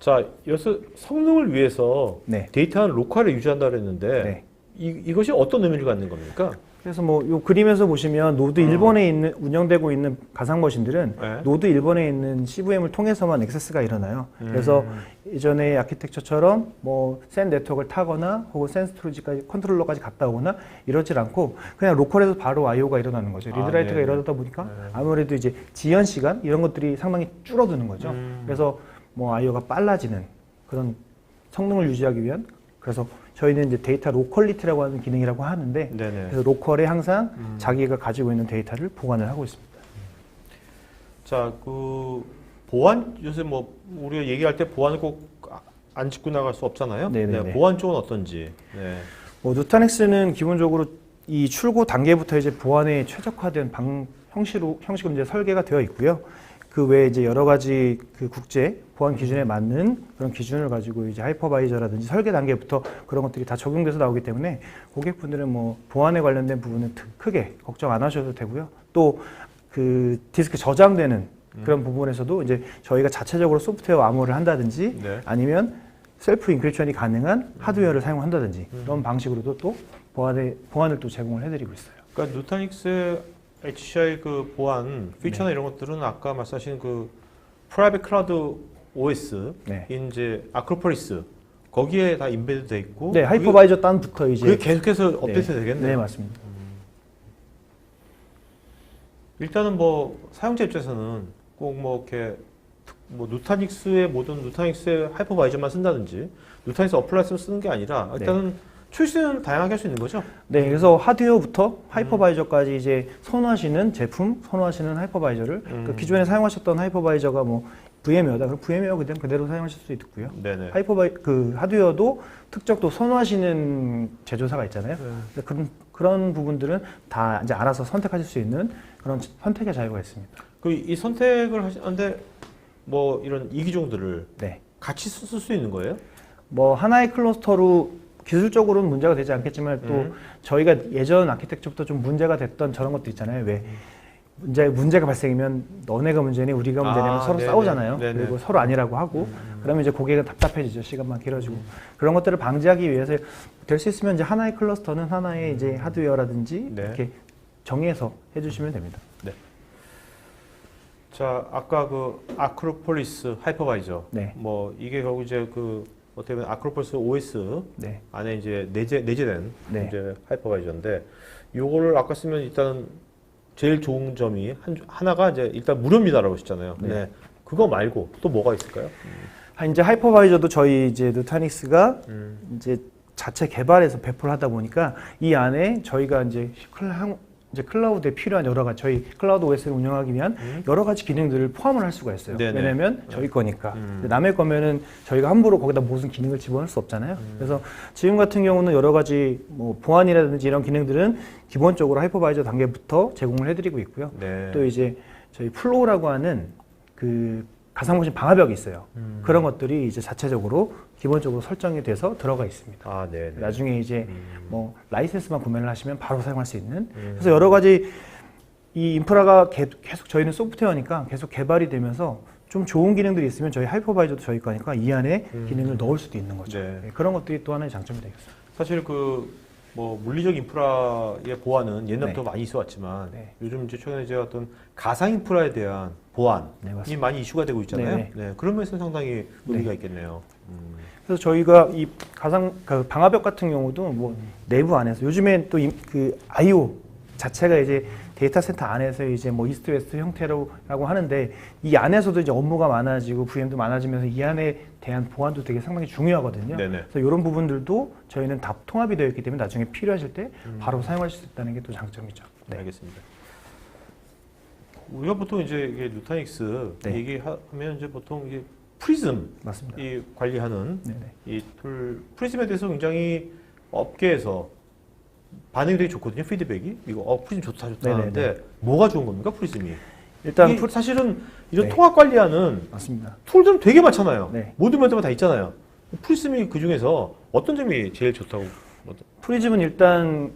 자, 여기서 성능을 위해서 네. 데이터는 로컬에 유지한다 그랬는데 네. 이것이 어떤 의미를 갖는 겁니까? 그래서 뭐 요 그림에서 보시면 노드 1번에 있는 운영되고 있는 가상 머신들은 네. 노드 1번에 있는 CVM을 통해서만 액세스가 일어나요. 그래서 이전의 아키텍처처럼 뭐 센 네트워크를 타거나 혹은 센 스토리지까지 컨트롤러까지 갔다 오거나 이러질 않고 그냥 로컬에서 바로 I/O가 일어나는 거죠. 리드라이트가 네네. 일어나다 보니까 아무래도 이제 지연 시간 이런 것들이 상당히 줄어드는 거죠. 그래서 뭐 I/O가 빨라지는 그런 성능을 유지하기 위한 그래서 저희는 이제 데이터 로컬리티라고 하는 기능이라고 하는데 네네. 그래서 로컬에 항상 자기가 가지고 있는 데이터를 보관을 하고 있습니다. 자, 그 보안 요새 뭐 우리가 얘기할 때 보안을 꼭 안 짚고 나갈 수 없잖아요. 네네네. 네, 보안 쪽은 어떤지. 네. 뭐 누타닉스는 기본적으로 이 출고 단계부터 이제 보안에 최적화된 형식으로 이제 설계가 되어 있고요. 그 외에 이제 여러 가지 그 국제 보안 기준에 맞는 그런 기준을 가지고 이제 하이퍼바이저라든지 설계 단계부터 그런 것들이 다 적용돼서 나오기 때문에 고객분들은 뭐 보안에 관련된 부분은 크게 걱정 안 하셔도 되고요. 또 그 디스크 저장되는 그런 부분에서도 이제 저희가 자체적으로 소프트웨어 암호를 한다든지 네. 아니면 셀프 인크립션이 가능한 하드웨어를 사용한다든지 그런 방식으로도 또 보안을 또 제공을 해드리고 있어요. 그러니까 누타닉스의 HCI 그 보안 피처나 이런 것들은 아까 말씀하신 그 프라이빗 클라우드 OS 네. 이제 아크로폴리스 거기에 다 인베드 돼 있고 네, 하이퍼바이저 단부터 이제 그게 계속해서 업데이트 되겠네요. 네, 맞습니다. 일단은 뭐 사용자 입장에서는 꼭 뭐 이렇게 뭐 누타닉스의 모든 누타닉스의 하이퍼바이저만 쓴다든지 누타닉스 어플라이스를 쓰는 게 아니라 일단은 초이스는 다양하게 할 수 있는 거죠. 네, 그래서 하드웨어부터 하이퍼바이저까지 이제 선호하시는 제품, 선호하시는 하이퍼바이저를 그러니까 기존에 사용하셨던 하이퍼바이저가 뭐 VM웨어다. 그럼 VM웨어 그대로 사용하실 수 있고요. 네네. 그 하드웨어도 특적도 선호하시는 제조사가 있잖아요. 그런 부분들은 다 이제 알아서 선택하실 수 있는 그런 선택의 자유가 있습니다. 그 이 선택을 하시는데 뭐 이런 이기종들을 네. 같이 쓸 수 있는 거예요? 뭐 하나의 클러스터로 기술적으로는 문제가 되지 않겠지만 또 저희가 예전 아키텍처부터 좀 문제가 됐던 저런 것도 있잖아요. 왜 문제가 발생이면 너네가 문제니 우리가 문제냐면 서로 네네. 싸우잖아요. 네네. 그리고 서로 아니라고 하고 그러면 이제 고객은 답답해지죠. 시간만 길어지고 그런 것들을 방지하기 위해서 될 수 있으면 이제 하나의 클러스터는 하나의 이제 하드웨어라든지 네. 이렇게 정해서 해주시면 됩니다. 네. 자, 아까 그 아크로폴리스 하이퍼바이저. 네. 뭐 이게 결국 이제 그 어떻게 보면 아크로폴리스 OS 네. 안에 이제 내재된 네. 이제 하이퍼바이저인데 요거를 아까 쓰면 일단 제일 좋은 점이 하나가 이제 일단 무료입니다라고 하셨잖아요. 네. 네. 그거 말고 또 뭐가 있을까요? 이제 하이퍼바이저도 저희 이제 누타닉스가 이제 자체 개발해서 배포를 하다 보니까 이 안에 저희가 이제 이제 클라우드에 필요한 여러 가지 저희 클라우드 OS를 운영하기 위한 여러 가지 기능들을 포함을 할 수가 있어요. 네네. 왜냐하면 저희 거니까. 남의 거면은 저희가 함부로 거기다 무슨 기능을 집어넣을 수 없잖아요. 그래서 지금 같은 경우는 여러 가지 뭐 보안이라든지 이런 기능들은 기본적으로 하이퍼바이저 단계부터 제공을 해드리고 있고요. 네. 또 이제 저희 플로우라고 하는 그 가상머신 방화벽이 있어요. 그런 것들이 이제 자체적으로 기본적으로 설정이 돼서 들어가 있습니다. 아, 네. 나중에 이제 뭐 라이센스만 구매를 하시면 바로 사용할 수 있는. 그래서 여러 가지 이 인프라가 계속 저희는 소프트웨어니까 계속 개발이 되면서 좀 좋은 기능들이 있으면 저희 하이퍼바이저도 저희 거니까 이 안에 기능을 넣을 수도 있는 거죠. 네. 네, 그런 것들이 또 하나의 장점이 되겠습니다. 사실 그 뭐 물리적 인프라의 보안은 옛날부터 네. 많이 있어왔지만 네. 요즘 이제 최근에 제가 어떤 가상 인프라에 대한 보안이 네, 맞습니다. 많이 이슈가 되고 있잖아요. 네. 네. 그런 면에서 상당히 의미가 있겠네요. 그래서 저희가 이 그 방화벽 같은 경우도 뭐 내부 안에서 요즘엔 또 그 I/O 자체가 이제 데이터 센터 안에서 이제 뭐 이스트 웨스트 형태라고 하는데 이 안에서도 이제 업무가 많아지고 VM도 많아지면서 이 안에 대한 보안도 되게 상당히 중요하거든요. 네네. 그래서 이런 부분들도 저희는 다 통합이 되어 있기 때문에 나중에 필요하실 때 바로 사용하실 수 있다는 게 또 장점이죠. 네, 알겠습니다. 우리가 보통 이제 이게 누타닉스 네. 얘기하면 이제 보통 이게 프리즘 맞습니다. 이 관리하는 네네. 이 툴 프리즘에 대해서 굉장히 업계에서 반응이 되게 좋거든요. 피드백이 이거 프리즘 좋다 네네네. 하는데 뭐가 좋은 겁니까 프리즘이? 일단 이게 사실은 이런 네. 통합 관리하는 맞습니다. 툴들은 되게 많잖아요. 네. 모든 면들만 다 있잖아요. 프리즘이 그 중에서 어떤 점이 제일 좋다고? 프리즘은 일단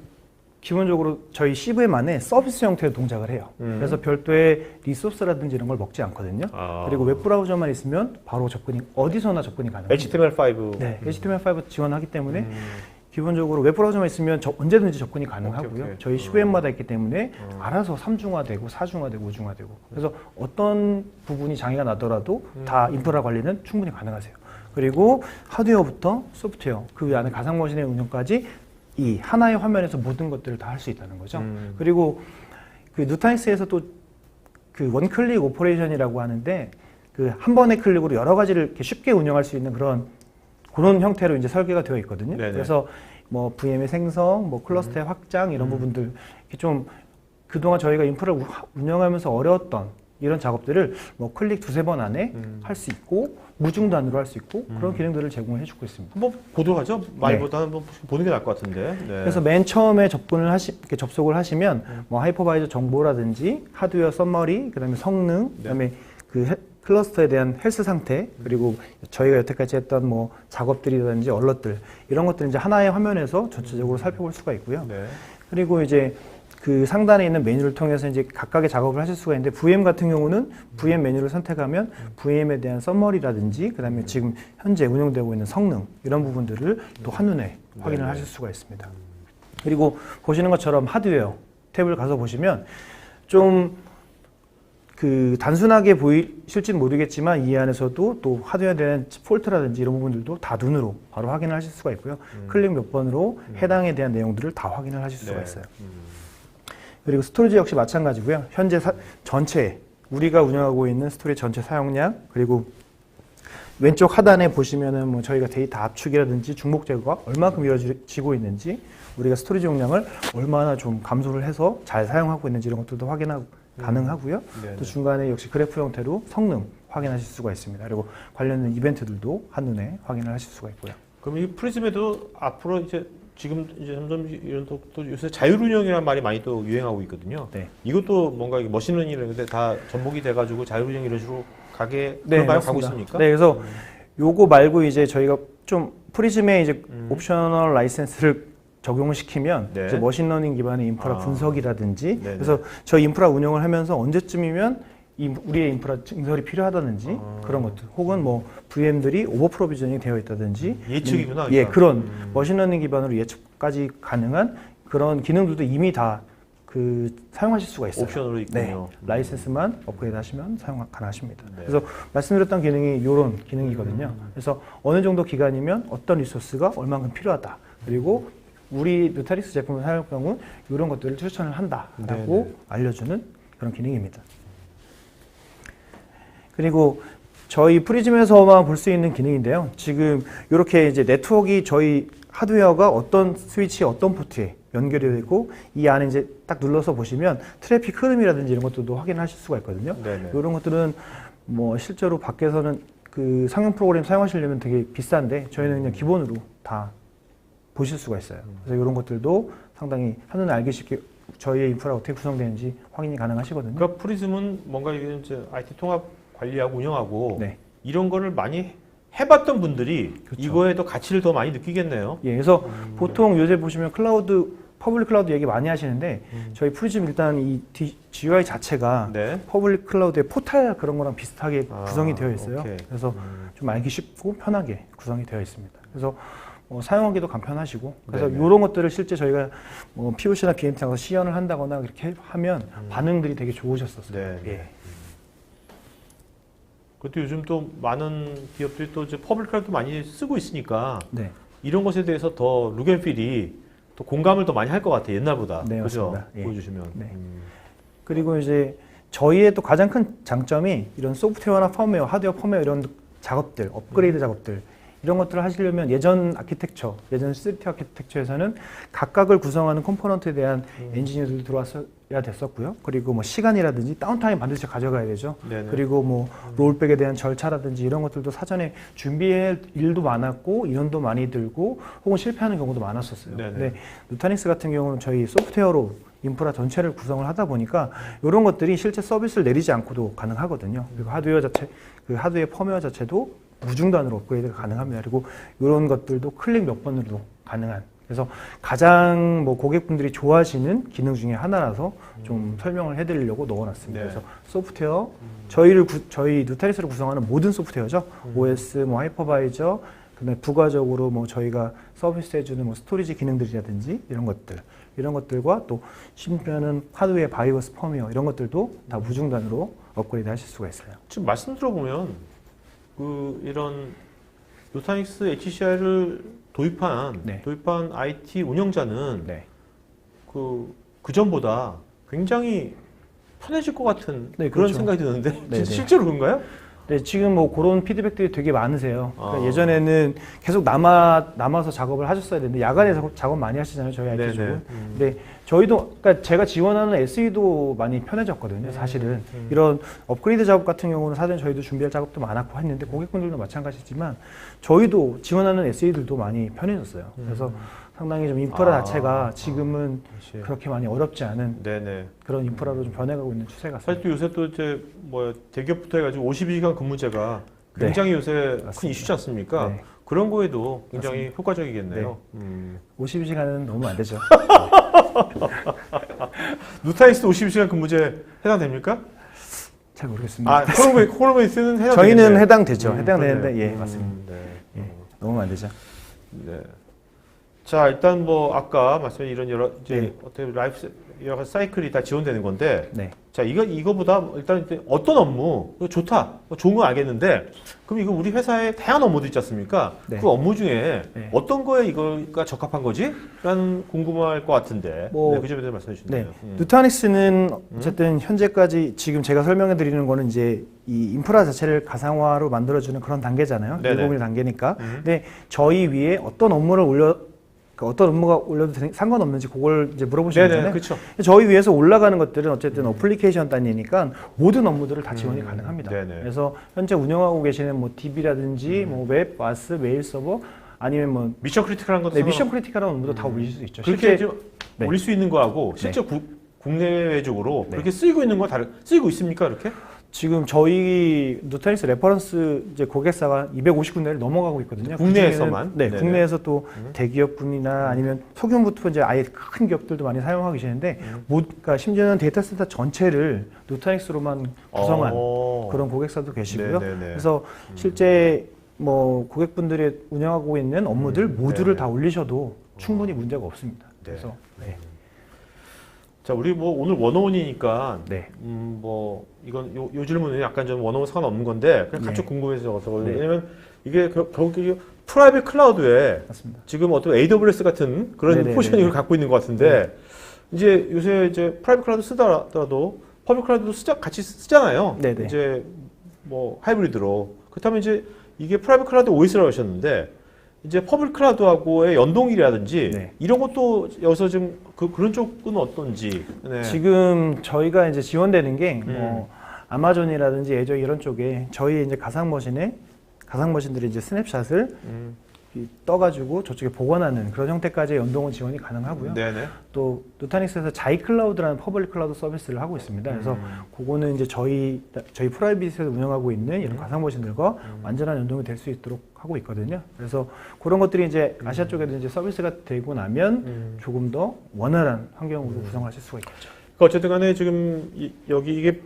기본적으로 저희 CVM 안에 서비스 형태의 동작을 해요. 그래서 별도의 리소스라든지 이런 걸 먹지 않거든요. 그리고 웹브라우저만 있으면 바로 접근이 어디서나 접근이 가능해요. HTML5. 네, HTML5 지원하기 때문에 기본적으로 웹브라우저만 있으면 언제든지 접근이 가능하고요. 오케이. 저희 CVM마다 있기 때문에 알아서 3중화되고 4중화되고 5중화되고 그래서 어떤 부분이 장애가 나더라도 다 인프라 관리는 충분히 가능하세요. 그리고 하드웨어부터 소프트웨어 그 안에 가상머신의 운영까지 이 하나의 화면에서 모든 것들을 다 할 수 있다는 거죠. 그리고 그 누타닉스에서 또 그 원클릭 오퍼레이션이라고 하는데 그 한 번의 클릭으로 여러 가지를 이렇게 쉽게 운영할 수 있는 그런 형태로 이제 설계가 되어 있거든요. 네네. 그래서 뭐 VM의 생성, 뭐 클러스터의 확장 이런 부분들 이렇게 좀 그동안 저희가 인프라를 운영하면서 어려웠던 이런 작업들을 뭐 클릭 두세 번 안에 할 수 있고 무중단으로 할 수 있고 그런 기능들을 제공을 해주고 있습니다. 한번 보도록 하죠. 말보다는 한번 보는 게 나을 것 같은데. 네. 그래서 맨 처음에 이렇게 접속을 하시면 뭐 하이퍼바이저 정보라든지 하드웨어 썸머리, 그다음에 성능, 그다음에 그 클러스터에 대한 헬스 상태, 그리고 저희가 여태까지 했던 뭐 작업들이라든지 얼럿들 이런 것들 이제 하나의 화면에서 전체적으로 살펴볼 수가 있고요. 네. 그리고 이제 그 상단에 있는 메뉴를 통해서 이제 각각의 작업을 하실 수가 있는데 VM 같은 경우는 VM 메뉴를 선택하면 VM에 대한 썸머리라든지 그다음에 지금 현재 운영되고 있는 성능 이런 부분들을 또 한눈에 확인을 하실 수가 있습니다. 그리고 보시는 것처럼 하드웨어 탭을 가서 보시면 좀 그 단순하게 보이실지는 모르겠지만 이 안에서도 또 하드웨어에 대한 폴트라든지 이런 부분들도 다 눈으로 바로 확인을 하실 수가 있고요. 클릭 몇 번으로 해당에 대한 내용들을 다 확인을 하실 수가 있어요. 그리고 스토리지 역시 마찬가지고요. 현재 전체 우리가 운영하고 있는 스토리지 전체 사용량 그리고 왼쪽 하단에 보시면은 뭐 저희가 데이터 압축이라든지 중복 제거가 얼마큼 이루어지고 있는지 우리가 스토리지 용량을 얼마나 좀 감소를 해서 잘 사용하고 있는지 이런 것들도 가능하고요. 또 중간에 역시 그래프 형태로 성능 확인하실 수가 있습니다. 그리고 관련된 이벤트들도 한눈에 확인을 하실 수가 있고요. 그럼 이 프리즘에도 앞으로 이제 지금 이제 점점 이런 또 요새 자율운영이라는 말이 많이 또 유행하고 있거든요. 네. 이것도 뭔가 머신러닝인데 다 접목이 돼가지고 자율운영 이런 식으로 가게 네, 가고 있습니까? 네, 그래서 요거 말고 이제 저희가 좀 프리즘에 이제 옵셔널 라이센스를 적용을 시키면 네. 이제 머신러닝 기반의 인프라 분석이라든지 네네. 그래서 저희 인프라 운영을 하면서 언제쯤이면 우리의 인프라 증설이 필요하다든지 그런 것들 혹은 뭐 VM들이 오버 프로비저닝 되어 있다든지 예측이구나. 예, 그러니까. 그런 머신러닝 기반으로 예측까지 가능한 그런 기능들도 이미 다 그 사용하실 수가 있어요. 옵션으로 있군요. 네, 라이센스만 업그레이드 하시면 사용 가능하십니다. 네. 그래서 말씀드렸던 기능이 이런 기능이거든요. 그래서 어느 정도 기간이면 어떤 리소스가 얼마큼 필요하다. 그리고 우리 누타닉스 제품을 사용할 경우 이런 것들을 추천을 한다라고 네네. 알려주는 그런 기능입니다. 그리고 저희 프리즘에서만 볼 수 있는 기능인데요. 지금 이렇게 이제 네트워크가 저희 하드웨어가 어떤 스위치에 어떤 포트에 연결이 되고 이 안에 이제 딱 눌러서 보시면 트래픽 흐름이라든지 이런 것들도 확인하실 수가 있거든요. 네네. 이런 것들은 뭐 실제로 밖에서는 그 상용 프로그램 사용하시려면 되게 비싼데 저희는 그냥 기본으로 다 보실 수가 있어요. 그래서 이런 것들도 상당히 한눈에 알기 쉽게 저희의 인프라가 어떻게 구성되는지 확인이 가능하시거든요. 그러니까 프리즘은 뭔가 이제 IT 통합 관리하고 운영하고 네. 이런 거를 많이 해봤던 분들이 그렇죠. 이거에 더 가치를 더 많이 느끼겠네요. 예, 그래서 보통 요새 보시면 클라우드, 퍼블릭 클라우드 얘기 많이 하시는데 저희 프리즘 일단 이 GUI 자체가 네. 퍼블릭 클라우드의 포탈 그런 거랑 비슷하게 아, 구성이 되어 있어요. 오케이. 그래서 좀 알기 쉽고 편하게 구성이 되어 있습니다. 그래서 사용하기도 간편하시고 그래서 네네. 이런 것들을 실제 저희가 POC나 BMT에서 시연을 한다거나 그렇게 하면 반응들이 되게 좋으셨었어요. 네. 예. 그것도 요즘 또 많은 기업들이 또 이제 퍼블릭 클라우드 많이 쓰고 있으니까 네. 이런 것에 대해서 더 룩앤필이 또 공감을 더 많이 할 것 같아요. 옛날보다. 네, 그죠? 맞습니다. 예. 보여주시면. 네. 그리고 이제 저희의 또 가장 큰 장점이 이런 소프트웨어나 펌웨어, 하드웨어, 펌웨어 이런 작업들, 업그레이드 작업들 이런 것들을 하시려면 예전 아키텍처, 예전 3T 아키텍처에서는 각각을 구성하는 컴포넌트에 대한 엔지니어들도 들어왔어야 됐었고요. 그리고 뭐 시간이라든지 다운타임 반드시 가져가야 되죠. 네네. 그리고 뭐 롤백에 대한 절차라든지 이런 것들도 사전에 준비할 일도 많았고 인원도 많이 들고 혹은 실패하는 경우도 많았었어요. 네네. 근데 누타닉스 같은 경우는 저희 소프트웨어로 인프라 전체를 구성을 하다 보니까 이런 것들이 실제 서비스를 내리지 않고도 가능하거든요. 그리고 하드웨어 자체, 그 하드웨어 펌웨어 자체도 무중단으로 업그레이드가 가능합니다. 그리고 이런 것들도 클릭 몇 번으로도 가능한. 그래서 가장 뭐 고객분들이 좋아하시는 기능 중에 하나라서 좀 설명을 해드리려고 넣어놨습니다. 네. 그래서 소프트웨어, 저희 누타리스를 구성하는 모든 소프트웨어죠. OS, 뭐 하이퍼바이저, 그다음에 부가적으로 뭐 저희가 서비스해주는 뭐 스토리지 기능들이라든지 이런 것들과 또 심지어는 하드웨어, 바이오스, 펌웨어 이런 것들도 다 무중단으로 업그레이드 하실 수가 있어요. 지금 말씀 들어보면 이런 누타닉스 HCI를 도입한 네. IT 운영자는 네. 그 전보다 굉장히 편해질 것 같은 네, 그런 그렇죠. 생각이 드는데 네, 네. 실제로 그런가요? 네, 지금 뭐 그런 피드백들이 되게 많으세요. 그러니까 아. 예전에는 계속 남아서 작업을 하셨어야 되는데 야간에 작업 많이 하시잖아요, 저희 IT 쪽은. 네네. 근데 저희도 그러니까 제가 지원하는 SE도 많이 편해졌거든요, 사실은. 이런 업그레이드 작업 같은 경우는 사전에 저희도 준비할 작업도 많았고 했는데 고객분들도 마찬가지지만 저희도 지원하는 SE들도 많이 편해졌어요. 그래서 상당히 좀 인프라 자체가 지금은 그렇지. 그렇게 많이 어렵지 않은 네네. 그런 인프라로 좀 변해가고 있는 추세 같습니다. 사실 또 요새 또 이제 뭐 대기업부터 해가지고 52시간 근무제가 굉장히 요새 큰 맞습니다. 이슈지 않습니까? 네. 그런 거에도 굉장히 효과적이겠네요. 52시간은 너무 안 되죠. 누타닉스 52시간 근무제 해당됩니까? 잘 모르겠습니다. 아, 콜로메이스는 해당. 저희는 해당되죠. 그러네요. 해당되는데 예 맞습니다. 네. 예, 너무 안 되죠. 네. 자, 일단 뭐 아까 말씀드린 이런 여러 이제 네. 어떻게 라이프 여러 가지 사이클이 다 지원되는 건데, 네. 자 이거보다 일단 이제 어떤 업무 이거 좋다, 좋은 건 알겠는데, 그럼 이거 우리 회사에 다양한 업무도 있지 않습니까? 네. 그 업무 중에 네. 어떤 거에 이거가 적합한 거지? 라는 궁금할 것 같은데, 뭐, 네, 그 점에 대해서 말씀해 주시면 네. 돼요. 누타닉스는 어쨌든 현재까지 지금 제가 설명해 드리는 거는 이제 이 인프라 자체를 가상화로 만들어주는 그런 단계잖아요. 네네. 101 단계니까. 근데 저희 위에 어떤 업무가 올려도 상관없는지 그걸 이제 물어보시는 네네, 거잖아요. 그렇죠. 저희 위에서 올라가는 것들은 어쨌든 어플리케이션 단위니까 모든 업무들을 다 지원이 가능합니다. 네네. 그래서 현재 운영하고 계시는 뭐 DB라든지 뭐 웹, 와스, 메일 서버 아니면 뭐 미션 크리티컬한 것도 네, 미션 크리티컬한 업무도 다 올릴 수 있죠. 그렇게 실제 네. 올릴 수 있는 거하고 실제 국내외적으로 네. 그렇게 쓰이고 있는 거 쓰이고 있습니까? 이렇게? 지금 저희 누타닉스 레퍼런스 이제 고객사가 250군데를 넘어가고 있거든요. 국내에서만? 그중에는, 네, 네네. 국내에서 또 대기업군이나 아니면 소규모부터 이제 아예 큰 기업들도 많이 사용하고 계시는데, 그러니까 심지어는 데이터 센터 전체를 누타닉스로만 구성한 그런 고객사도 계시고요. 네네네. 그래서 실제 뭐 고객분들이 운영하고 있는 업무들 모두를 네네. 다 올리셔도 충분히 문제가 없습니다. 네. 그래서 네. 자, 우리 뭐 오늘 원어원이니까 네. 뭐 이건 요 질문은 약간 좀 원어원 상관없는 건데 그냥 네. 갑자기 궁금해서 네. 왜냐면 이게 결국 프라이빗 클라우드에 맞습니다. 지금 어떤 AWS 같은 그런 네네네네. 포지셔닝을 갖고 있는 것 같은데 이제 요새 이제 프라이빗 클라우드 쓰더라도 퍼블릭 클라우드도 같이 쓰잖아요. 네네. 이제 뭐 하이브리드로 그렇다면 이제 이게 프라이빗 클라우드 OS라고 하셨는데 이제 퍼블릭 클라우드하고의 연동이라든지 네. 이런 것도 여기서 좀 그런 쪽은 어떤지. 네. 지금 저희가 이제 지원되는 게 뭐 아마존이라든지 애저 이런 쪽에 저희 이제 가상머신들이 이제 스냅샷을 떠가지고 저쪽에 복원하는 그런 형태까지의 연동은 지원이 가능하고요. 네네. 또 누타닉스에서 자이클라우드라는 퍼블릭 클라우드 서비스를 하고 있습니다. 그래서 그거는 이제 저희 프라이빗에서 운영하고 있는 이런 가상머신들과 완전한 연동이 될 수 있도록 하고 있거든요. 그래서 그런 것들이 이제 아시아 쪽에도 이제 서비스가 되고 나면 조금 더 원활한 환경으로 구성하실 수가 있겠죠. 그러니까 어쨌든 간에 지금 여기 이게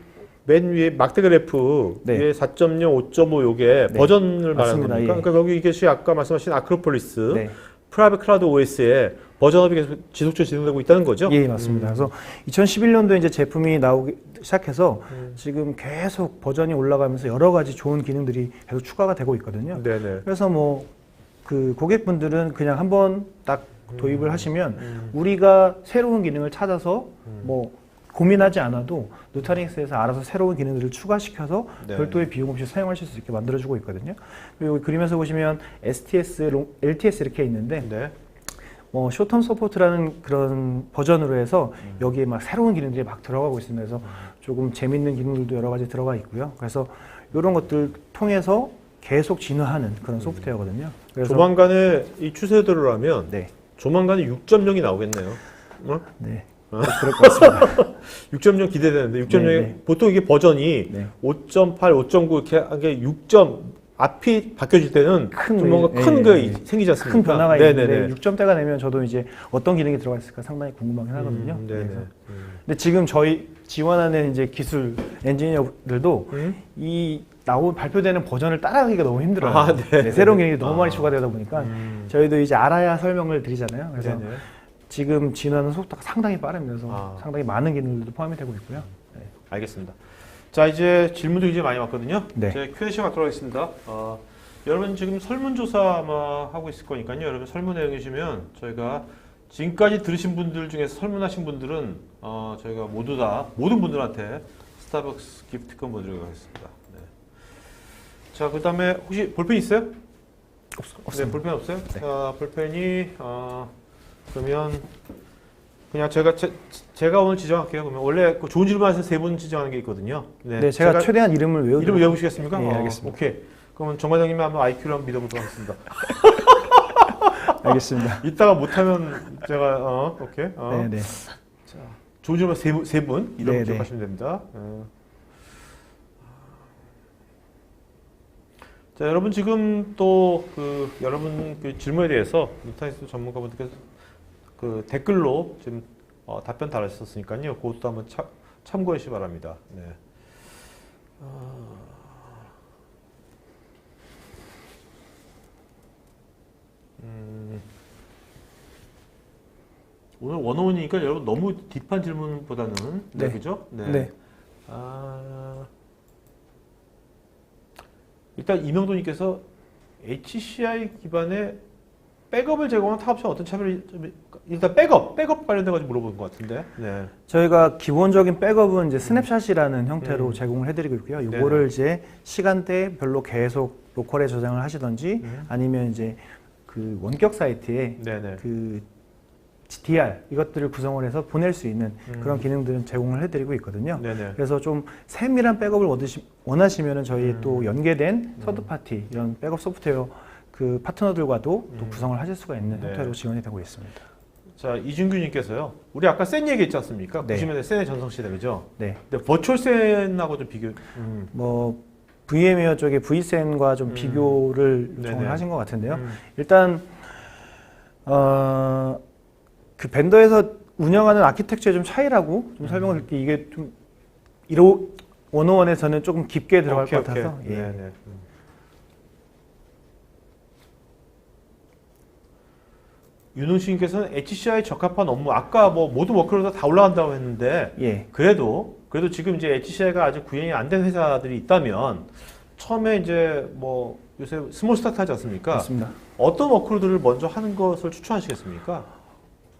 맨 위에 막대 그래프 네. 위에 4.0, 5.5 요게 네. 버전을 말하는 맞습니다. 겁니까? 예. 그러니까 여기 이게 아까 말씀하신 아크로폴리스 네. 프라이빗 클라우드 OS에 버전업이 계속 지속적으로 진행되고 있다는 거죠? 예, 맞습니다. 그래서 2011년도에 이제 제품이 나오기 시작해서 지금 계속 버전이 올라가면서 여러 가지 좋은 기능들이 계속 추가가 되고 있거든요. 네네. 그래서 뭐 그 고객분들은 그냥 한번 딱 도입을 하시면 우리가 새로운 기능을 찾아서 뭐 고민하지 않아도 누타닉스에서 알아서 새로운 기능들을 추가시켜서 네. 별도의 비용 없이 사용하실 수 있게 만들어주고 있거든요. 그리고 그림에서 보시면 STS, LTS 이렇게 있는데 네. 뭐 쇼텀 서포트라는 그런 버전으로 해서 여기에 막 새로운 기능들이 막 들어가고 있습니다. 그래서 조금 재밌는 기능들도 여러 가지 들어가 있고요. 그래서 이런 것들 통해서 계속 진화하는 그런 소프트웨어거든요. 그래서 조만간에 이 추세대로라면 네, 조만간에 6.0이 나오겠네요. 어? 네, 그럴 것 같습니다. 6.0 기대되는데 6.0이 네, 네. 보통 이게 버전이 네. 5.8, 5.9 이렇게 한 게 6점 앞이 바뀌어질 때는 큰 좀 뭔가 큰 게 생기지 않습니까? 큰 변화가 네네네. 있는데 6점대가 되면 저도 이제 어떤 기능이 들어가 있을까 상당히 궁금하긴 하거든요. 네네. 그래서. 근데 지금 저희 지원하는 이제 기술 엔지니어들도 이 발표되는 버전을 따라가기가 너무 힘들어요. 아, 네. 네, 새로운 기능이 너무 많이 추가되다 보니까 저희도 이제 알아야 설명을 드리잖아요. 그래서 네네. 지금 진화하는 속도가 상당히 빠릅니다. 아. 상당히 많은 기능들도 포함이 되고 있고요. 네. 알겠습니다. 자, 이제 질문도 이제 많이 왔거든요. 네. 이제 Q&A 시간 갖도록 하겠습니다. 여러분 지금 설문조사 아마 하고 있을 거니까요. 여러분 설문 내용이시면 저희가 지금까지 들으신 분들 중에서 설문하신 분들은 저희가 모든 분들한테 스타벅스 기프트권 보내드리도록 하겠습니다. 네. 자, 그 다음에 혹시 볼펜 있어요? 없습니다. 네, 볼펜 없어요? 네. 자, 볼펜이 그러면 그냥 제가 오늘 지정할게요. 그러면 원래 그 좋은 질문에서 3분 지정하는 게 있거든요. 네, 제가 최대한 이름을 이름 외우시겠습니까? 네, 알겠습니다. 오케이. 그러면 정 과장님이 한번 IQ를 한번 믿어보도록 하겠습니다. 알겠습니다. 이따가 못하면 제가 오케이. 네, 네. 자, 좋은 질문 세 분 이름 네, 네. 기억하시면 됩니다. 자, 여러분 지금 또 여러분 그 질문에 대해서 누타닉스 전문가분들께서 그 댓글로 지금 답변 달아주셨으니까요. 그것도 한번 참고해 주시기 바랍니다. 네. 오늘 원어원이니까 여러분 너무 딥한 질문보다는 네. 그죠? 네. 일단 이명도님께서 HCI 기반의 백업을 제공한 타업체와 어떤 차별이 일단 백업 관련돼 가지고 물어보는 것 같은데. 네. 저희가 기본적인 백업은 이제 스냅샷이라는 형태로 제공을 해드리고 있고요. 이거를 이제 시간대별로 계속 로컬에 저장을 하시던지 아니면 이제 그 원격 사이트에 네네. 그 DR 이것들을 구성을 해서 보낼 수 있는 그런 기능들은 제공을 해드리고 있거든요. 네네. 그래서 좀 세밀한 백업을 원하시면은 저희 또 연계된 서드 파티 이런 백업 소프트웨어 그 파트너들과도 또 구성을 하실 수가 있는 네. 형태로 지원이 되고 있습니다. 자, 이준규님께서요. 우리 아까 센 얘기했지 않습니까? 네. 90년대 센의 전성시대 그죠? 네. 근데 버추얼 센하고 좀 비교. 뭐 VM웨어 쪽에 vSAN과 좀 비교를 요청을 네네. 하신 것 같은데요. 일단 그 벤더에서 운영하는 아키텍처의 좀 차이라고 좀 설명을 드릴게요. 이게 좀 101에서는 조금 깊게 들어갈 것 같아서. 예. 네네. 윤홍씨님께서는 HCI 적합한 업무 아까 뭐 모든 워크로드 다 올라간다고 했는데 예. 그래도 지금 이제 HCI가 아직 구현이 안 된 회사들이 있다면 처음에 이제 뭐 요새 스몰 스타트 하지 않습니까? 맞습니다. 어떤 워크로드를 먼저 하는 것을 추천하시겠습니까?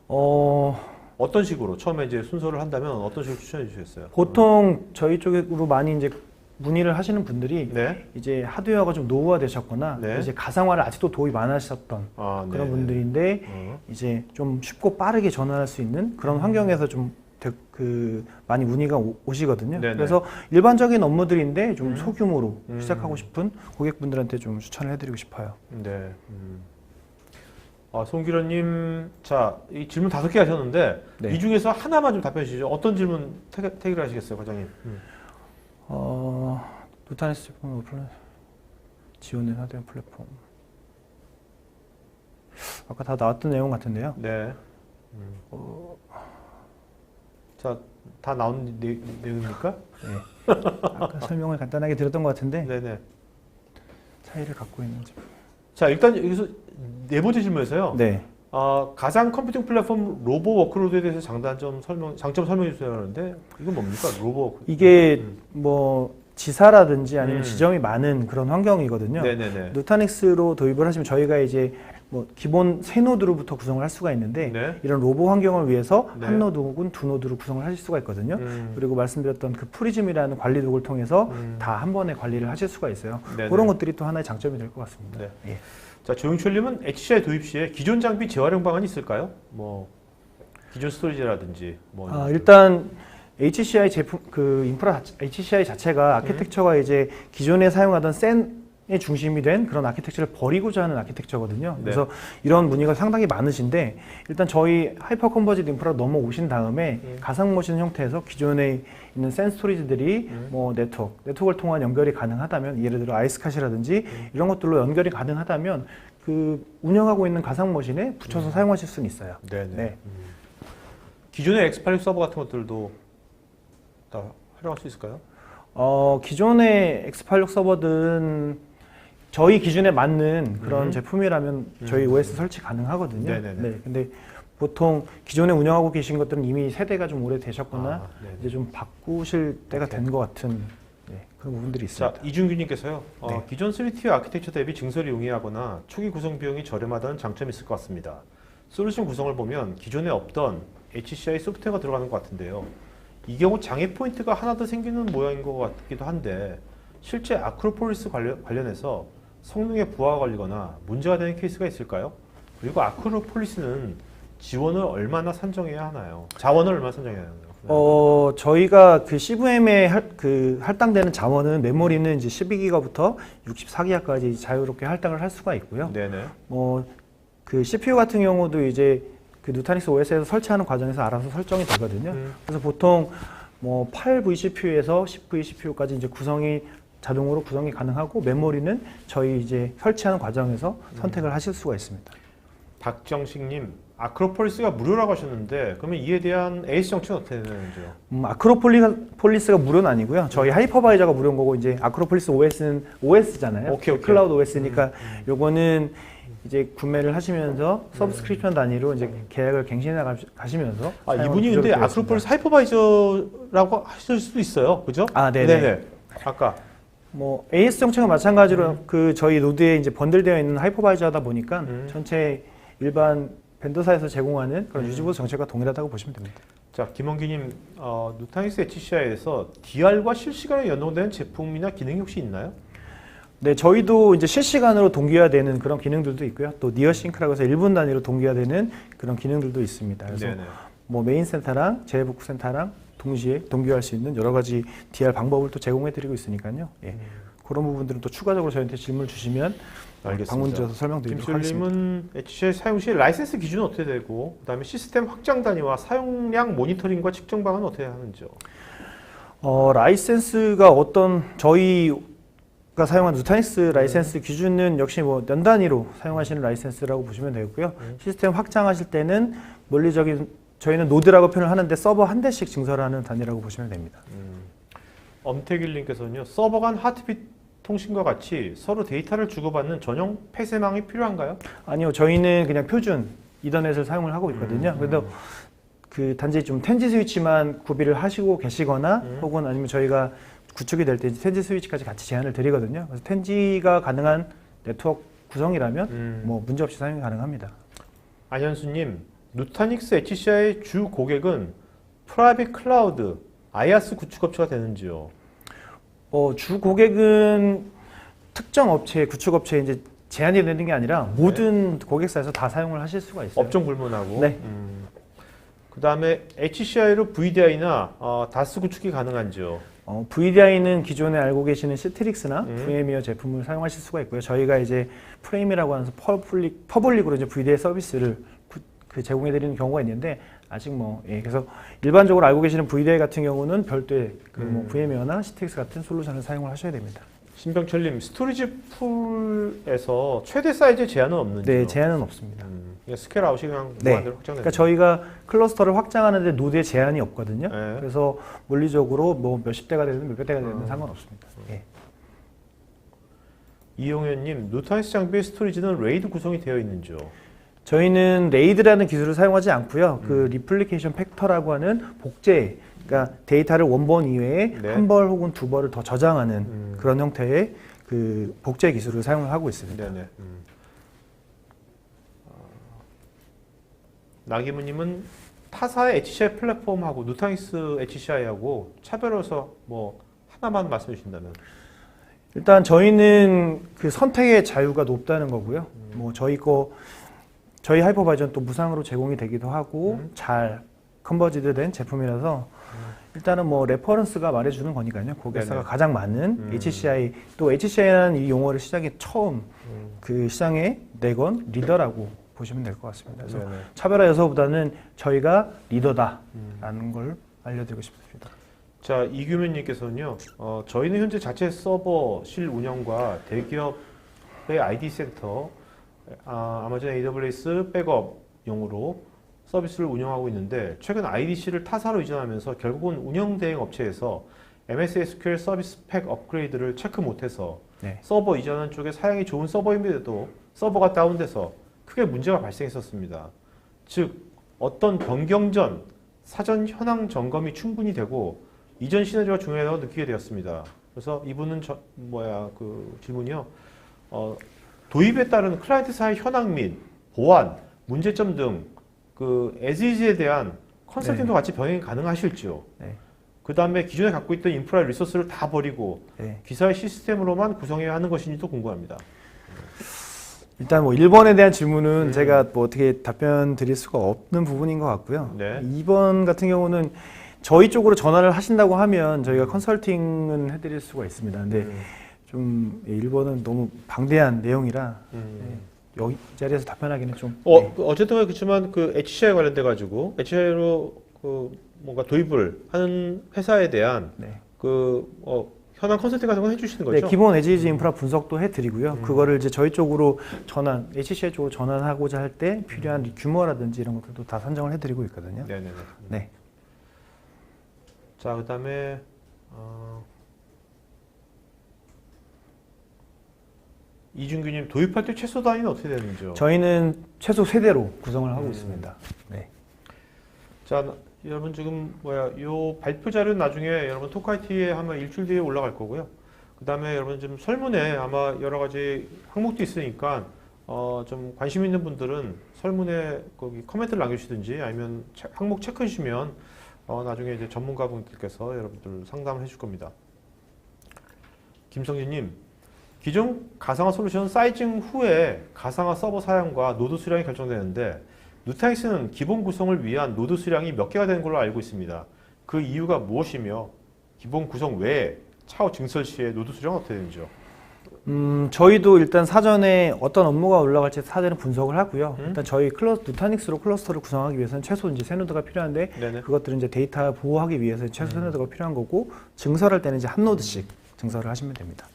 어떤 식으로 처음에 이제 순서를 한다면 어떤 식으로 추천해 주시겠어요? 보통 저희 쪽으로 많이 이제 문의를 하시는 분들이 네. 이제 하드웨어가 좀 노후화되셨거나 네. 이제 가상화를 아직도 도입 안 하셨던 아, 그런 네. 분들인데 이제 좀 쉽고 빠르게 전환할 수 있는 그런 환경에서 좀 많이 문의가 오시거든요. 네네. 그래서 일반적인 업무들인데 좀 소규모로 시작하고 싶은 고객분들한테 좀 추천을 해드리고 싶어요. 네. 송기련님, 자, 이 질문 5개 하셨는데 네. 이 중에서 하나만 좀 답변해 주시죠. 어떤 질문 택을 하시겠어요, 과장님? 누타닉스 제품 지원된 하드웨어 플랫폼. 아까 다 나왔던 내용 같은데요. 네. 자, 다 나온 내용입니까? 네. 아까 설명을 간단하게 드렸던 것 같은데 네네. 차이를 갖고 있는 제품. 자, 일단 여기서 네 번째 질문에서요. 네. 가상 컴퓨팅 플랫폼 로보 워크로드에 대해서 장점 설명해 주세요 하는데 이건 뭡니까? 로보 워크. 이게 뭐 지사라든지 아니면 지점이 많은 그런 환경이거든요. 네네네. 누타닉스로 도입을 하시면 저희가 이제 뭐 기본 세 노드로부터 구성을 할 수가 있는데 네. 이런 로보 환경을 위해서 네. 한 노드 혹은 두 노드로 구성을 하실 수가 있거든요. 그리고 말씀드렸던 그 프리즘이라는 관리 도구를 통해서 다 한 번에 관리를 하실 수가 있어요. 네네. 그런 것들이 또 하나의 장점이 될 것 같습니다. 네. 예. 자, 조용철님은 HCI 도입 시에 기존 장비 재활용 방안이 있을까요? 뭐 기존 스토리지라든지 뭐 일단 HCI 제품 HCI 자체가 아키텍처가 이제 기존에 사용하던 센의 중심이 된 그런 아키텍처를 버리고자 하는 아키텍처거든요. 그래서 이런 문의가 상당히 많으신데 일단 저희 하이퍼 컨버지드 인프라로 넘어오신 다음에 가상 머신 형태에서 기존에 있는 센 스토리지들이 뭐 네트워크를 통한 연결이 가능하다면 예를 들어 아이스카시라든지 이런 것들로 연결이 가능하다면 그 운영하고 있는 가상 머신에 붙여서 사용하실 수는 있어요. 네네. 네. 기존의 X86 서버 같은 것들도 다 활용할 수 있을까요? 기존의 X86 서버든 저희 기준에 맞는 그런 제품이라면 저희 OS 설치 가능하거든요. 네네네. 네. 근데 보통 기존에 운영하고 계신 것들은 이미 세대가 좀 오래되셨거나 이제 좀 바꾸실 때가 된 것 같은 그런 부분들이 있습니다. 자, 이준규님께서요. 네. 기존 3티어 아키텍처 대비 증설을 용이하거나 초기 구성 비용이 저렴하다는 장점이 있을 것 같습니다. 솔루션 구성을 보면 기존에 없던 HCI 소프트웨어가 들어가는 것 같은데요. 이 경우 장애 포인트가 하나 더 생기는 모양인 것 같기도 한데 실제 아크로폴리스 관련해서 성능에 부하가 걸리거나 문제가 되는 케이스가 있을까요? 그리고 아크로폴리스는 지원을 얼마나 산정해야 하나요? 자원을 얼마나 산정해야 하나요? 저희가 그 CVM에 할당되는 자원은 메모리는 이제 12기가부터 64기가까지 자유롭게 할당을 할 수가 있고요. 네네. 그 CPU 같은 경우도 이제 그 누타닉스 OS에서 설치하는 과정에서 알아서 설정이 되거든요. 그래서 보통 뭐 8vCPU에서 10vCPU까지 이제 자동으로 구성이 가능하고 메모리는 저희 이제 설치하는 과정에서 선택을 하실 수가 있습니다. 박정식님, 아크로폴리스가 무료라고 하셨는데 그러면 이에 대한 AS 정책은 어떻게 되는지요? 아크로폴리스가 무료는 아니고요. 저희 하이퍼바이저가 무료인 거고 이제 아크로폴리스 OS는 OS잖아요. 오케이. 클라우드 OS니까 요거는 이제 구매를 하시면서 서브스크립션 단위로 이제 계약을 갱신해 가시면서 이분이 근데 아크로폴리스 하이퍼바이저라고 하실 수도 있어요, 그죠? 네네. 아까 뭐 AS 정책은 마찬가지로 그 저희 노드에 이제 번들되어 있는 하이퍼바이저다 보니까 전체 일반 벤더사에서 제공하는 그런 유지보수 정책과 동일하다고 보시면 됩니다. 자, 김원기님, 누타닉스 HCI에서 DR과 실시간에 연동되는 제품이나 기능이 혹시 있나요? 네, 저희도 이제 실시간으로 동기화되는 그런 기능들도 있고요. 또 니어싱크라고 해서 1분 단위로 동기화되는 그런 기능들도 있습니다. 그래서 뭐 메인 센터랑 재복구 센터랑 동시에 동기화할 수 있는 여러 가지 DR 방법을 또 제공해드리고 있으니까요. 그런 부분들은 또 추가적으로 저희한테 질문을 주시면 방문 주셔서 설명드리도록 하겠습니다. 김철님은 HCI 사용 시 라이센스 기준은 어떻게 되고 그다음에 시스템 확장 단위와 사용량 모니터링과 측정 방안은 어떻게 하는지요? 라이센스가 저희가 사용한 누타닉스 라이센스 기준은 역시 뭐 년 단위로 사용하시는 라이센스라고 보시면 되고요. 시스템 확장하실 때는 논리적인 저희는 노드라고 표현을 하는데 서버 한 대씩 증설하는 단위라고 보시면 됩니다. 엄태길님께서는요, 서버 간 하트빗 통신과 같이 서로 데이터를 주고받는 전용 폐쇄망이 필요한가요? 아니요, 저희는 그냥 표준 이더넷을 사용을 하고 있거든요. 그래서 그 단지 좀 텐지 스위치만 구비를 하시고 계시거나 혹은 아니면 저희가 구축이 될 때 텐지 스위치까지 같이 제한을 드리거든요. 그래서 텐지가 가능한 네트워크 구성이라면 뭐 문제 없이 사용이 가능합니다. 안현수님, 누타닉스 HCI의 주 고객은 프라이빗 클라우드, IaaS 구축업체가 되는지요? 주 고객은 특정 업체, 구축업체에 이제 제한이 되는 게 아니라 모든 고객사에서 다 사용을 하실 수가 있어요. 업종 불문하고. 네. 그 다음에 HCI로 VDI나 다스 구축이 가능한지요? VDI는 기존에 알고 계시는 시트릭스나 VM웨어 제품을 사용하실 수가 있고요. 저희가 이제 프레임이라고 하면서 퍼블릭으로 이제 VDI 서비스를 제공해 드리는 경우가 있는데 아직 그래서 일반적으로 알고 계시는 VDI 같은 경우는 별도의 VM웨어나 시트릭스 같은 솔루션을 사용을 하셔야 됩니다. 신병철님, 스토리지 풀에서 최대 사이즈 제한은 없는지요? 네, 제한은 없습니다. 그냥 스케일 아웃이 그냥 네. 무한대로 확장되는 그러니까 저희가 클러스터를 확장하는데 노드에 제한이 없거든요. 네. 그래서 물리적으로 몇십 대가 되든 몇백 대가 되든 상관없습니다. 예. 이용현님, 누타닉스 장비의 스토리지는 레이드 구성이 되어 있는지요? 저희는 레이드라는 기술을 사용하지 않고요. 그 리플리케이션 팩터라고 하는 복제, 그러니까 데이터를 원번 이외에 네. 한 벌 혹은 두 벌을 더 저장하는 그런 형태의 그 복제 기술을 사용을 하고 있습니다. 네네. 나기무님은 타사의 HCI 플랫폼하고 누타닉스 HCI하고 차별해서 하나만 말씀해 주신다면? 일단 저희는 그 선택의 자유가 높다는 거고요. 저희 하이퍼바이저는 또 무상으로 제공이 되기도 하고 잘 컨버지드 된 제품이라서 일단은 레퍼런스가 말해주는 거니까요. 고객사가 네네. 가장 많은 HCI, 또 HCI라는 이 용어를 시장에 처음 그 시장에 내건 리더라고 보시면 될 것 같습니다. 그래서 네네. 차별화 요소보다는 저희가 리더다라는 걸 알려드리고 싶습니다. 자, 이규민님께서는요, 저희는 현재 자체 서버실 운영과 대기업의 ID 센터, 아마존 AWS 백업용으로 서비스를 운영하고 있는데 최근 IDC를 타사로 이전하면서 결국은 운영 대행 업체에서 MS SQL 서비스 팩 업그레이드를 체크 못해서 네. 서버 이전한 쪽에 사양이 좋은 서버임에도 서버가 다운돼서 크게 문제가 발생했었습니다. 즉 어떤 변경 전 사전 현황 점검이 충분히 되고 이전 시나리오가 중요하다고 느끼게 되었습니다. 그래서 이분은 질문이요. 도입에 따른 클라이언트사의 현황 및 보안, 문제점 등 그 as-is에 대한 컨설팅도 같이 병행이 가능하실지요? 네. 그 다음에 기존에 갖고 있던 인프라 리소스를 다 버리고 네. 기사의 시스템으로만 구성해야 하는 것인지도 궁금합니다. 일단 1번에 대한 질문은 제가 어떻게 답변 드릴 수가 없는 부분인 것 같고요. 네. 2번 같은 경우는 저희 쪽으로 전화를 하신다고 하면 저희가 컨설팅은 해드릴 수가 있습니다. 근데 좀 1번은 너무 방대한 내용이라 여기 자리에서 답변하기는 좀. 어쨌든 그렇지만 그 HCI 관련돼 가지고 HCI로 그 뭔가 도입을 하는 회사에 대한 네. 현황 컨설팅 같은 거 해주시는 네, 거죠? 기본 에지지 인프라 분석도 해드리고요. 그거를 이제 저희 쪽으로 HCI 쪽으로 전환하고자 할 때 필요한 규모라든지 이런 것들도 다 선정을 해드리고 있거든요. 네네네. 네. 자, 그다음에 이준규님 도입할 때 최소 단위는 어떻게 되는지요? 저희는 최소 세대로 구성을 하고 있습니다. 네. 자, 여러분 지금 요 발표 자료는 나중에 여러분 토크IT에 아마 일주일 뒤에 올라갈 거고요. 그 다음에 여러분 좀 설문에 아마 여러 가지 항목도 있으니까 좀 관심 있는 분들은 설문에 거기 코멘트를 남겨주시든지 아니면 항목 체크해 주시면 나중에 이제 전문가분들께서 여러분들 상담을 해줄 겁니다. 김성진님, 기존 가상화 솔루션 사이징 후에 가상화 서버 사양과 노드 수량이 결정되는데 누타닉스는 기본 구성을 위한 노드 수량이 몇 개가 되는 걸로 알고 있습니다. 그 이유가 무엇이며 기본 구성 외에 차후 증설 시에 노드 수량은 어떻게 되는지요? 저희도 일단 사전에 어떤 업무가 올라갈지 사전에 분석을 하고요. 일단 저희 누타닉스로 클러스터를 구성하기 위해서는 최소 이제 세 노드가 필요한데 네네. 그것들은 이제 데이터 보호하기 위해서 최소 세 노드가 필요한 거고 증설할 때는 이제 한 노드씩 증설을 하시면 됩니다.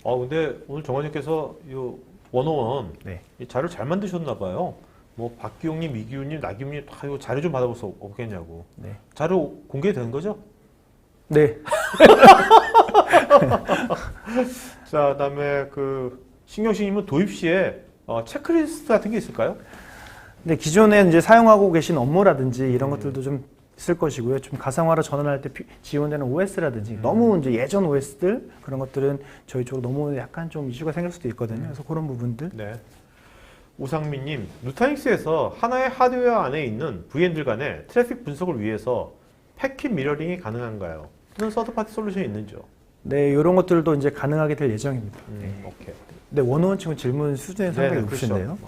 근데 오늘 정원님께서 요 원어원 네. 이 자료 잘 만드셨나 봐요. 박기용님, 이기훈님, 나기훈님 다 이거 자료 좀 받아볼 수 없겠냐고. 네. 자료 공개되는 거죠? 네. 자, 그다음에 신경식님은 도입 시에 체크리스트 같은 게 있을까요? 근데 기존에 이제 사용하고 계신 업무라든지 이런 것들도 좀 있을 것이고요. 좀 가상화로 전환할 때 지원되는 OS라든지 너무 이제 예전 OS들 그런 것들은 저희 쪽으로 너무 약간 좀 이슈가 생길 수도 있거든요. 그래서 그런 부분들. 네. 우상민님, 누타닉스에서 하나의 하드웨어 안에 있는 VM들 간의 트래픽 분석을 위해서 패킷 미러링이 가능한가요? 또는 서드파티 솔루션이 있는지요? 네, 이런 것들도 이제 가능하게 될 예정입니다. 오케이. 네, 원어원 친구 질문 수준이 상당히 높으신데요.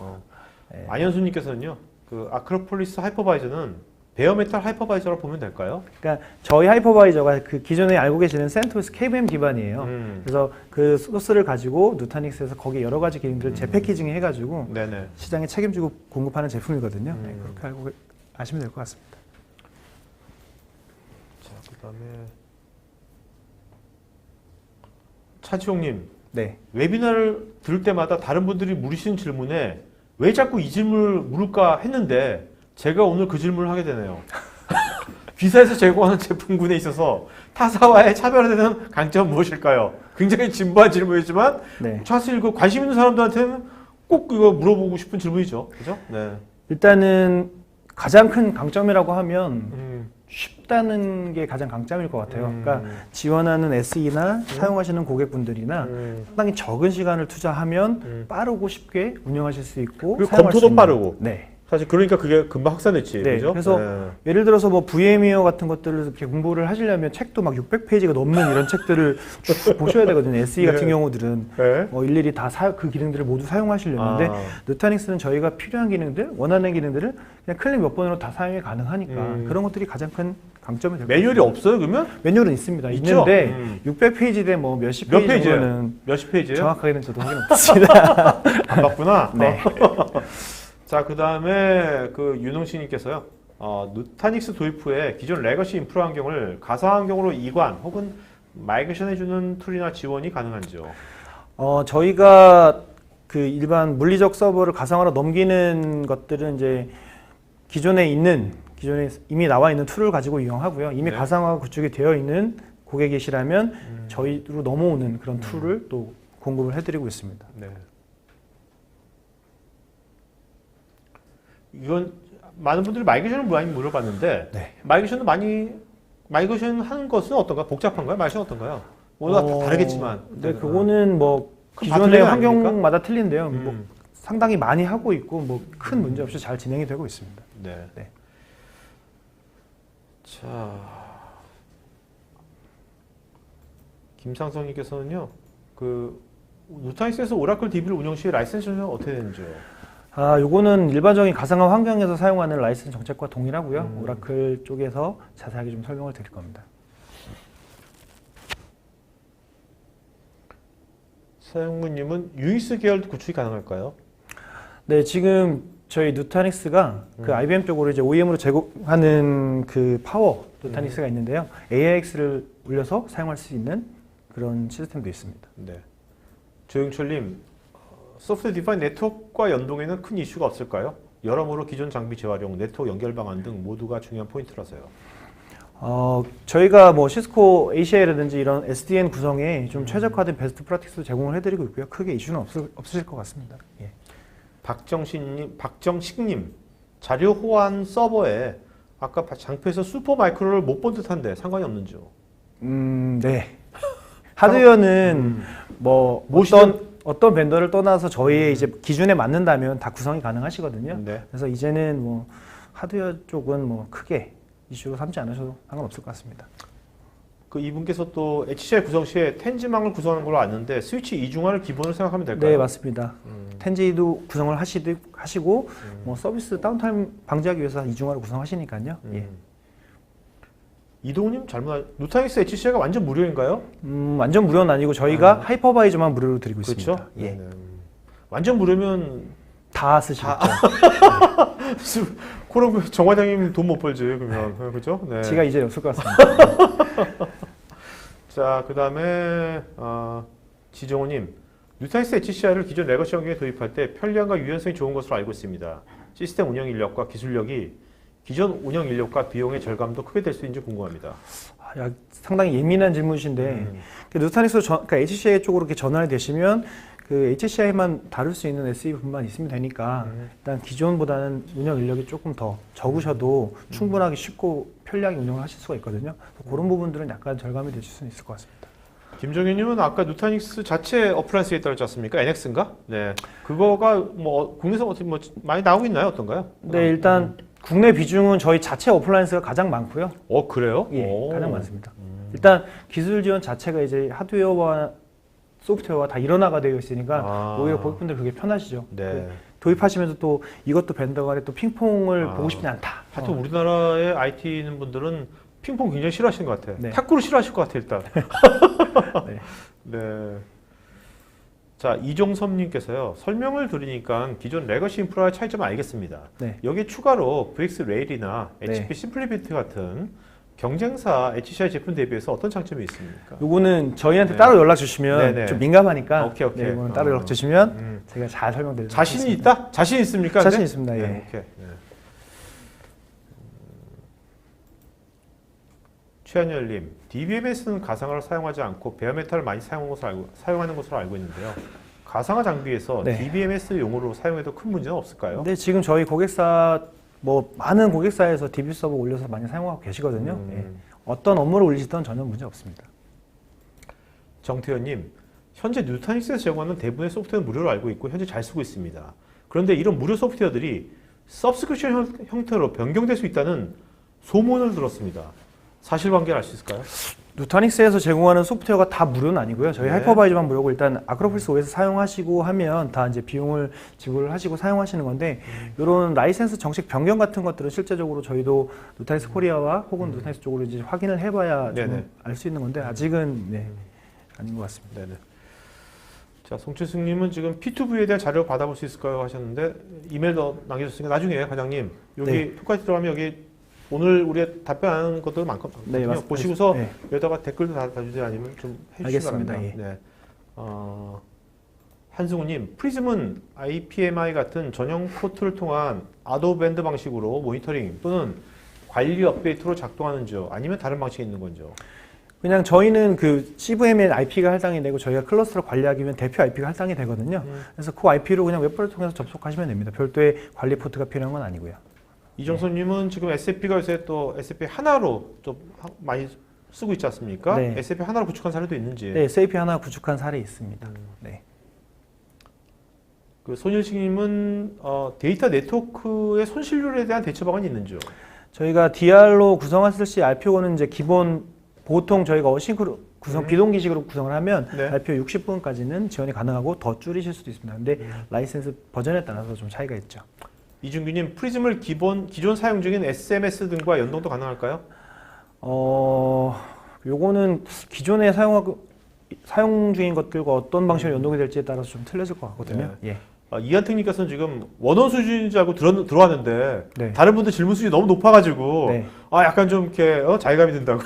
네. 안현수님께서는요, 그 아크로폴리스 하이퍼바이저는 베어메탈 하이퍼바이저로 보면 될까요? 그러니까 저희 하이퍼바이저가 그 기존에 알고 계시는 센토스 KVM 기반이에요. 그래서 그 소스를 가지고 누타닉스에서 거기에 여러 가지 기능들을 재패키징 해가지고 네네. 시장에 책임지고 공급하는 제품이거든요. 네, 그렇게 알고 아시면 될 것 같습니다. 자, 그다음에 차지용님, 네. 웨비나를 들을 때마다 다른 분들이 물으시는 질문에 왜 자꾸 이 질문을 물을까 했는데 제가 오늘 그 질문을 하게 되네요. 기사에서 제공하는 제품군에 있어서 타사와의 차별화되는 강점은 무엇일까요? 굉장히 진부한 질문이지만 네. 사실 그 관심 있는 사람들한테는 꼭 이거 물어보고 싶은 질문이죠. 그죠? 네. 일단은 가장 큰 강점이라고 하면 쉽다는 게 가장 강점일 것 같아요. 그러니까 지원하는 SE나 사용하시는 고객분들이나 상당히 적은 시간을 투자하면 빠르고 쉽게 운영하실 수 있고 그리고 사용할 수 검토도 있는. 빠르고. 네. 사실 그러니까 그게 금방 확산됐지. 네, 그죠? 그래서 예를 들어서 뭐 VM웨어 같은 것들을 이렇게 공부를 하시려면 책도 막 600페이지가 넘는 이런 책들을 쭉 보셔야 되거든요. SE 같은 네. 경우들은 네. 일일이 다 그 기능들을 모두 사용하시려는데 누타닉스는 저희가 필요한 기능들, 원하는 기능들을 그냥 클릭 몇 번으로 다 사용이 가능하니까 그런 것들이 가장 큰 강점이 될 것 같아요. 매뉴얼이 없어요, 그러면? 매뉴얼은 있습니다. 있죠? 있는데 600페이지 대 뭐 몇십 몇 페이지 페이지예요? 정도는 몇십 페이지예요? 정확하게는 저도 확인 못했습니다. 안 봤구나. 네. 자, 그 다음에 그 윤홍씨님께서요. 누타닉스 도입 후에 기존 레거시 인프라 환경을 가상 환경으로 이관 혹은 마이그레이션 해주는 툴이나 지원이 가능한지요? 저희가 그 일반 물리적 서버를 가상화로 넘기는 것들은 이제 기존에 이미 나와 있는 툴을 가지고 이용하고요. 이미 네. 가상화가 구축이 되어 있는 고객이시라면 저희로 넘어오는 그런 툴을 또 공급을 해드리고 있습니다. 네. 이건 많은 분들이 마이그레이션을 많이 물어봤는데 네. 마이그레이션 하는 것은 어떤가? 복잡한가요? 마이그레이션 어떤가요? 모두 다 다르겠지만. 네, 그거는 뭐 그럼 다 기존의 틀린 거 환경마다 틀린데요. 뭐 상당히 많이 하고 있고 뭐 큰 문제 없이 잘 진행이 되고 있습니다. 네. 네. 자, 김상성님께서는요, 그 누타닉스에서 오라클 DB를 운영 시 라이센스는 어떻게 되는지요? 요거는 일반적인 가상화 환경에서 사용하는 라이센스 정책과 동일하고요. 오라클 쪽에서 자세하게 좀 설명을 드릴 겁니다. 사용무님은 유이스 계열도 구축이 가능할까요? 네, 지금 저희 누타닉스가 그 IBM 쪽으로 이제 OEM으로 제공하는 그 파워 누타닉스가 있는데요. AIX를 올려서 사용할 수 있는 그런 시스템도 있습니다. 네. 조영철님, 소프트웨어 디파인 네트워크와 연동에는 큰 이슈가 없을까요? 여러모로 기존 장비 재활용, 네트워크 연결 방안 등 모두가 중요한 포인트라서요. 저희가 뭐 시스코 ACI라든지 이런 SDN 구성에 좀 최적화된 베스트 프랙티스도 제공을 해드리고 있고요. 크게 이슈는 없으실 것 같습니다. 예. 박정식님, 자료 호환 서버에 아까 장표에서 슈퍼 마이크로를 못 본 듯한데 상관이 없는지요? 네. 하드웨어는 뭐 어떤 벤더를 떠나서 저희의 이제 기준에 맞는다면 다 구성이 가능하시거든요. 네. 그래서 이제는 뭐 하드웨어 쪽은 뭐 크게 이슈로 삼지 않으셔도 상관없을 것 같습니다. 그 이분께서 또 HCI 구성 시에 텐지망을 구성하는 걸로 아는데 스위치 이중화를 기본으로 생각하면 될까요? 네, 맞습니다. 텐지도 구성을 하시고 뭐 서비스 다운타임 방지하기 위해서 이중화를 구성하시니까요. 예. 이동훈님 누타닉스 HCI가 완전 무료인가요? 완전 무료는 아니고 저희가 하이퍼바이저만 무료로 드리고 그렇죠? 있습니다. 예. 완전 무료면 다 쓰시겠죠. 그럼 정 과장님 돈 못 벌지 그러면 그렇죠? 네. 제가 이제 없을 것 같습니다. 자, 그다음에 지정호님, 누타닉스 HCI를 기존 레거시 환경에 도입할 때 편리함과 유연성이 좋은 것으로 알고 있습니다. 시스템 운영 인력과 기술력이 기존 운영 인력과 비용의 절감도 크게 될 수 있는지 궁금합니다. 상당히 예민한 질문이신데 누타닉스 그러니까 HCI 쪽으로 이렇게 전환이 되시면 그 HCI만 다룰 수 있는 SE분만 있으면 되니까 일단 기존보다는 운영 인력이 조금 더 적으셔도 충분하게 쉽고 편리하게 운영을 하실 수가 있거든요. 그런 부분들은 약간 절감이 되실 수는 있을 것 같습니다. 김정현님은 아까 누타닉스 자체 어플라이언스에 있다고 했지 않습니까? NX인가? 네. 그거가 뭐 국내에서 어떻게 뭐 많이 나오고 있나요? 어떤가요? 네, 일단 국내 비중은 저희 자체 어플라이언스가 가장 많고요. 그래요? 예, 오. 가장 많습니다. 일단 기술 지원 자체가 이제 하드웨어와 소프트웨어가 다 일원화가 되어 있으니까 오히려 고객분들 그게 편하시죠. 네. 도입하시면서 또 이것도 벤더 간에 또 핑퐁을 보고 싶지 않다. 하여튼 우리나라의 IT 있는 분들은 핑퐁 굉장히 싫어하시는 것 같아요. 네. 탁구를 싫어하실 것 같아요, 일단. 네. 네. 자, 이종섭님께서요. 설명을 들으니까 기존 레거시 인프라의 차이점을 알겠습니다. 네. 여기에 추가로 VX 레일이나 네. HP 심플리비트 같은 경쟁사 HCI 제품 대비해서 어떤 장점이 있습니까? 요거는 저희한테 네. 따로 연락 주시면 네네. 좀 민감하니까 오케이. 네, 이거는 따로 연락 주시면 제가 잘 설명드리도록 자신이 하겠습니다. 있다? 자신 있습니까? 자신 근데? 있습니다. 예. 네, 오케이. 네. 최한열님, DBMS는 가상화를 사용하지 않고 베어메탈을 많이 사용하는 것으로 알고 있는데요. 가상화 장비에서 네. DBMS 용으로 사용해도 큰 문제는 없을까요? 근데 지금 저희 고객사 많은 고객사에서 DB 서버 올려서 많이 사용하고 계시거든요. 예. 어떤 업무를 올리시던 전혀 문제 없습니다. 정태현님, 현재 누타닉스에서 제공하는 대부분의 소프트웨어는 무료로 알고 있고 현재 잘 쓰고 있습니다. 그런데 이런 무료 소프트웨어들이 서브스크립션 형태로 변경될 수 있다는 소문을 들었습니다. 사실관계를 알 수 있을까요? 누타닉스에서 제공하는 소프트웨어가 다 무료는 아니고요. 저희 네. 하이퍼바이저만 무료고 일단 아크로폴리스 OS 사용하시고 하면 다 이제 비용을 지불을 하시고 사용하시는 건데 이런 라이센스 정책 변경 같은 것들은 실제적으로 저희도 누타닉스 코리아와 혹은 누타닉스 쪽으로 이제 확인을 해봐야 좀 알 수 있는 건데 아직은 네, 아닌 것 같습니다. 네네. 자, 송철승님은 지금 P2V에 대한 자료 받아볼 수 있을까요? 하셨는데 이메일도 남겨주셨으니까 나중에 과장님 여기 네. 토카이트 들어가면 여기 오늘 우리가 답변하는 것들 많거든요. 네, 맞습니다. 보시고서 네. 여기다가 댓글도 달아주세요. 아니면 좀 해주시기 알겠습니다. 바랍니다. 예. 네. 한승우님, 프리즘은 IPMI 같은 전용 포트를 통한 아도밴드 방식으로 모니터링 또는 관리 업데이트로 작동하는지요? 아니면 다른 방식이 있는 건지요? 그냥 저희는 그 CVM의 IP가 할당이 되고 저희가 클러스터를 관리하기 위한 대표 IP가 할당이 되거든요. 그래서 그 IP로 그냥 웹브라우저 통해서 접속하시면 됩니다. 별도의 관리 포트가 필요한 건 아니고요. 이정선님은 지금 SAP가 요새 또 SAP 하나로 좀 많이 쓰고 있지 않습니까? 네. SAP 하나로 구축한 사례도 있는지. 네, SAP 하나 구축한 사례 있습니다. 네. 그 손일식님은 데이터 네트워크의 손실률에 대한 대처 방안이 있는지요? 저희가 DR로 구성했을 시 RPO는 이제 기본 보통 저희가 어싱크로 비동기식으로 구성을 하면 네. RPO 60분까지는 지원이 가능하고 더 줄이실 수도 있습니다. 근데 라이센스 버전에 따라서 좀 차이가 있죠. 이준규님, 프리즘을 기존 사용 중인 SMS 등과 연동도 가능할까요? 요거는 기존에 사용 중인 것들과 어떤 방식으로 연동이 될지에 따라서 좀 틀려질 것 같거든요. 예. 이한택님께서는 지금 원원 수준인 줄 알고 들어왔는데 네. 다른 분들 질문 수준이 너무 높아가지고 네. 약간 좀 이렇게 자괴감이 든다고.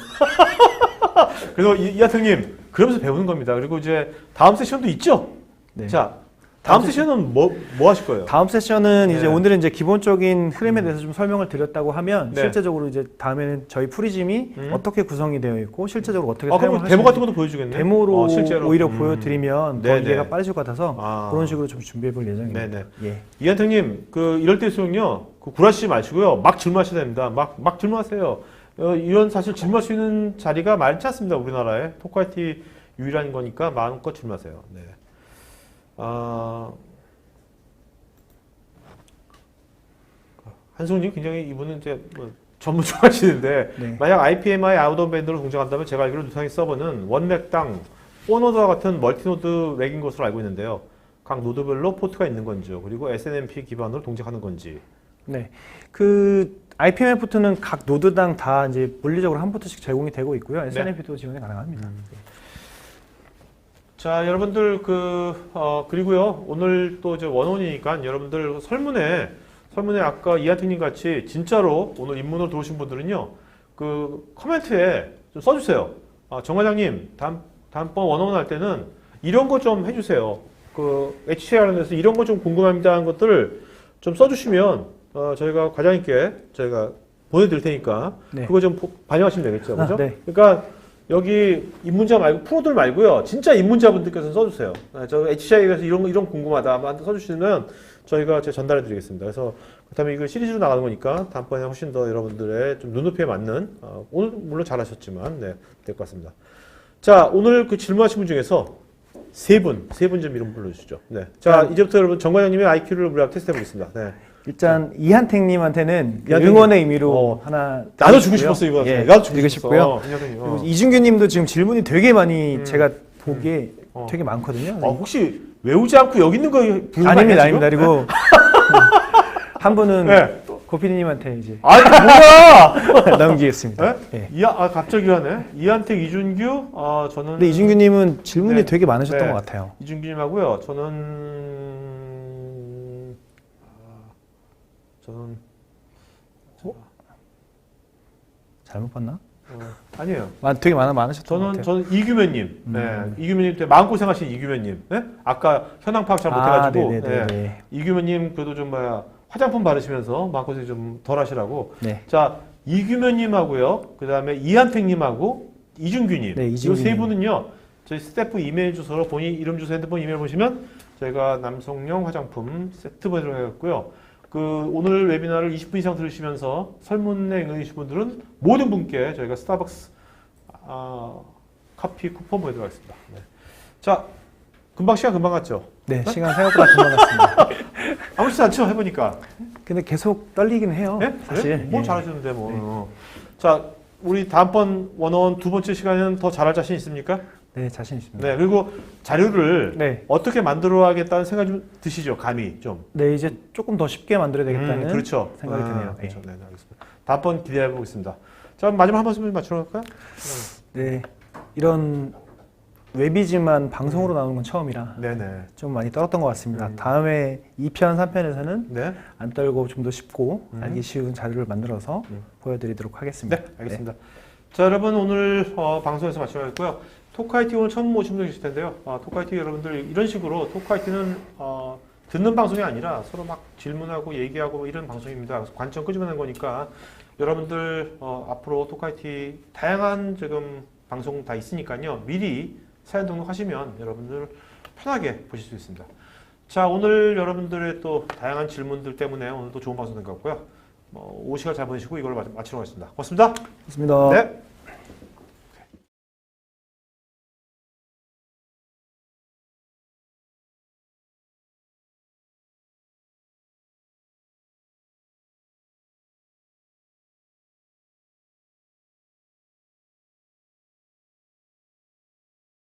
그래서 이한택님 그러면서 배우는 겁니다. 그리고 이제 다음 세션도 있죠. 네. 자, 다음 세션은 뭐 하실 거예요? 다음 세션은 이제 네. 오늘은 이제 기본적인 흐름에 대해서 좀 설명을 드렸다고 하면 네. 실제적으로 이제 다음에는 저희 프리즘이 어떻게 구성이 되어 있고 실제적으로 어떻게 그럼 사용을 데모 같은 하시는지 것도 보여주겠네. 데모로 실제로 오히려 보여드리면 더 네네. 이해가 빠르실 것 같아서 그런 식으로 좀 준비해 볼 예정입니다. 네네. 예. 이한택님, 이럴 때일수록요, 구라시지 마시고요, 막 질문하셔야 됩니다. 막 질문하세요. 이런 사실 질문할 수 있는 자리가 많지 않습니다. 우리나라에. 토크IT 유일한 거니까 마음껏 질문하세요. 네. 한승우님 굉장히 이분은 이제 전문적하시는데 네. 만약 IPMI 아웃오밴드로 동작한다면 제가 알기로 누타닉 서버는 원맥당 4노드와 같은 멀티노드 렉인 것으로 알고 있는데요. 각 노드별로 포트가 있는 건지요. 그리고 SNMP 기반으로 동작하는 건지. 네. 그 IPMI 포트는 각 노드당 다 이제 물리적으로 한 포트씩 제공이 되고 있고요. SNMP도 지원이 가능합니다. 자, 여러분들 그리고요. 오늘 또 이제 원원이니까 여러분들 설문에 아까 이한택님 같이 진짜로 오늘 입문으로 들어오신 분들은요. 그 코멘트에 좀 써주세요. 정 과장님 다음번 원원 할 때는 이런 거 좀 해주세요. 그 HCI 관련해서 이런 거 좀 궁금합니다 하는 것들을 좀 써주시면 저희가 과장님께 저희가 보내드릴 테니까 네. 그거 좀 반영하시면 되겠죠, 그죠? 네. 그러니까 여기 입문자 말고 프로들 말고요, 진짜 입문자분들께서 써주세요. 저 HCI에 대해서 이런 궁금하다 써주시면 저희가 전달해 드리겠습니다. 그래서 그다음에 이거 시리즈로 나가는 거니까 다음번에 훨씬 더 여러분들의 좀 눈높이에 맞는 오늘 물론 잘하셨지만 될 것 같습니다. 자, 오늘 그 질문하신 분 중에서 세 분 좀 이름 불러주시죠. 네. 자, 이제부터 여러분 정 과장님의 IQ를 우리 한번 테스트 해보겠습니다. 네. 일단 이한택님한테는 이한택님. 응원의 의미로 하나 나도 주고 싶었어 이거. 예, 나도 주고 드리고 싶고요. 그리고 이준규님도 지금 질문이 되게 많이 제가 보기에 되게 많거든요. 혹시 외우지 않고 여기 있는 거 부르는 아닙니다, 아니야, 지금? 아닙니다. 그리고 한 분은 네. 고피디님한테 이제 아, 이거 뭐야? 넘기겠습니다. 네? 예. 갑자기 하네. 이한택, 이준규, 저는. 근데 이준규님은 질문이 네. 되게 많으셨던 네. 것 같아요. 이준규님하고요. 저는 잘못 봤나? 아니에요. 되게 많으셨던 것 같아요. 저는 이규면님. 네. 이규면님 때 마음고생하신 이규면님. 네? 아까 현황 파악 잘 못해가지고. 네네네. 이규면님 그래도 좀 화장품 바르시면서 마음고생 좀 덜 하시라고. 네. 자, 이규면님하고요. 그 다음에 이한택님하고 이준규님. 네, 이 이준규님. 세 분은요. 저희 스태프 이메일 주소로 본인 이름 주소 핸드폰 이메일 보시면 저희가 남성용 화장품 세트 보내드리고요. 오늘 웨비나를 20분 이상 들으시면서 설문에 응해주신 분들은 모든 분께 저희가 스타벅스 커피 쿠폰 보내드리겠습니다. 네. 자, 시간 금방 갔죠? 네, 시간 생각보다 금방 갔습니다. 아무렇지 않죠? 해보니까. 근데 계속 떨리긴 해요. 네? 사실. 뭐 예. 잘하시는데 뭐. 자, 우리 다음번 원어원 두 번째 시간에는 더 잘할 자신 있습니까? 네, 자신 있습니다. 네, 그리고 자료를 네. 어떻게 만들어야겠다는 생각이 좀 드시죠? 감이 좀. 네, 이제 조금 더 쉽게 만들어야 되겠다는 그렇죠. 생각이 드네요. 그렇죠. 네, 알겠습니다. 다음번 기대해 보겠습니다. 자, 마지막 한 말씀 맞추러 갈까요? 네, 이런 웹이지만 방송으로 나오는 건 처음이라 네네. 좀 많이 떨었던 것 같습니다. 다음에 2편, 3편에서는 네. 안 떨고 좀 더 쉽고 알기 쉬운 자료를 만들어서 보여드리도록 하겠습니다. 네, 알겠습니다. 자, 여러분 오늘 방송에서 마치겠고요. 토크아이티 오늘 처음 오신 분들 계실 텐데요. 토크아이티 여러분들 이런 식으로 토크아이티는 듣는 방송이 아니라 서로 막 질문하고 얘기하고 이런 방송입니다. 그래서 관점 끄집어내는 거니까 여러분들 앞으로 토크아이티 다양한 지금 방송 다 있으니까요. 미리 사연 등록하시면 여러분들 편하게 보실 수 있습니다. 자, 오늘 여러분들의 또 다양한 질문들 때문에 오늘도 좋은 방송 된 것 같고요. 오후 시간 잘 보내시고 이걸 마치러 가겠습니다. 고맙습니다. 좋습니다. 네.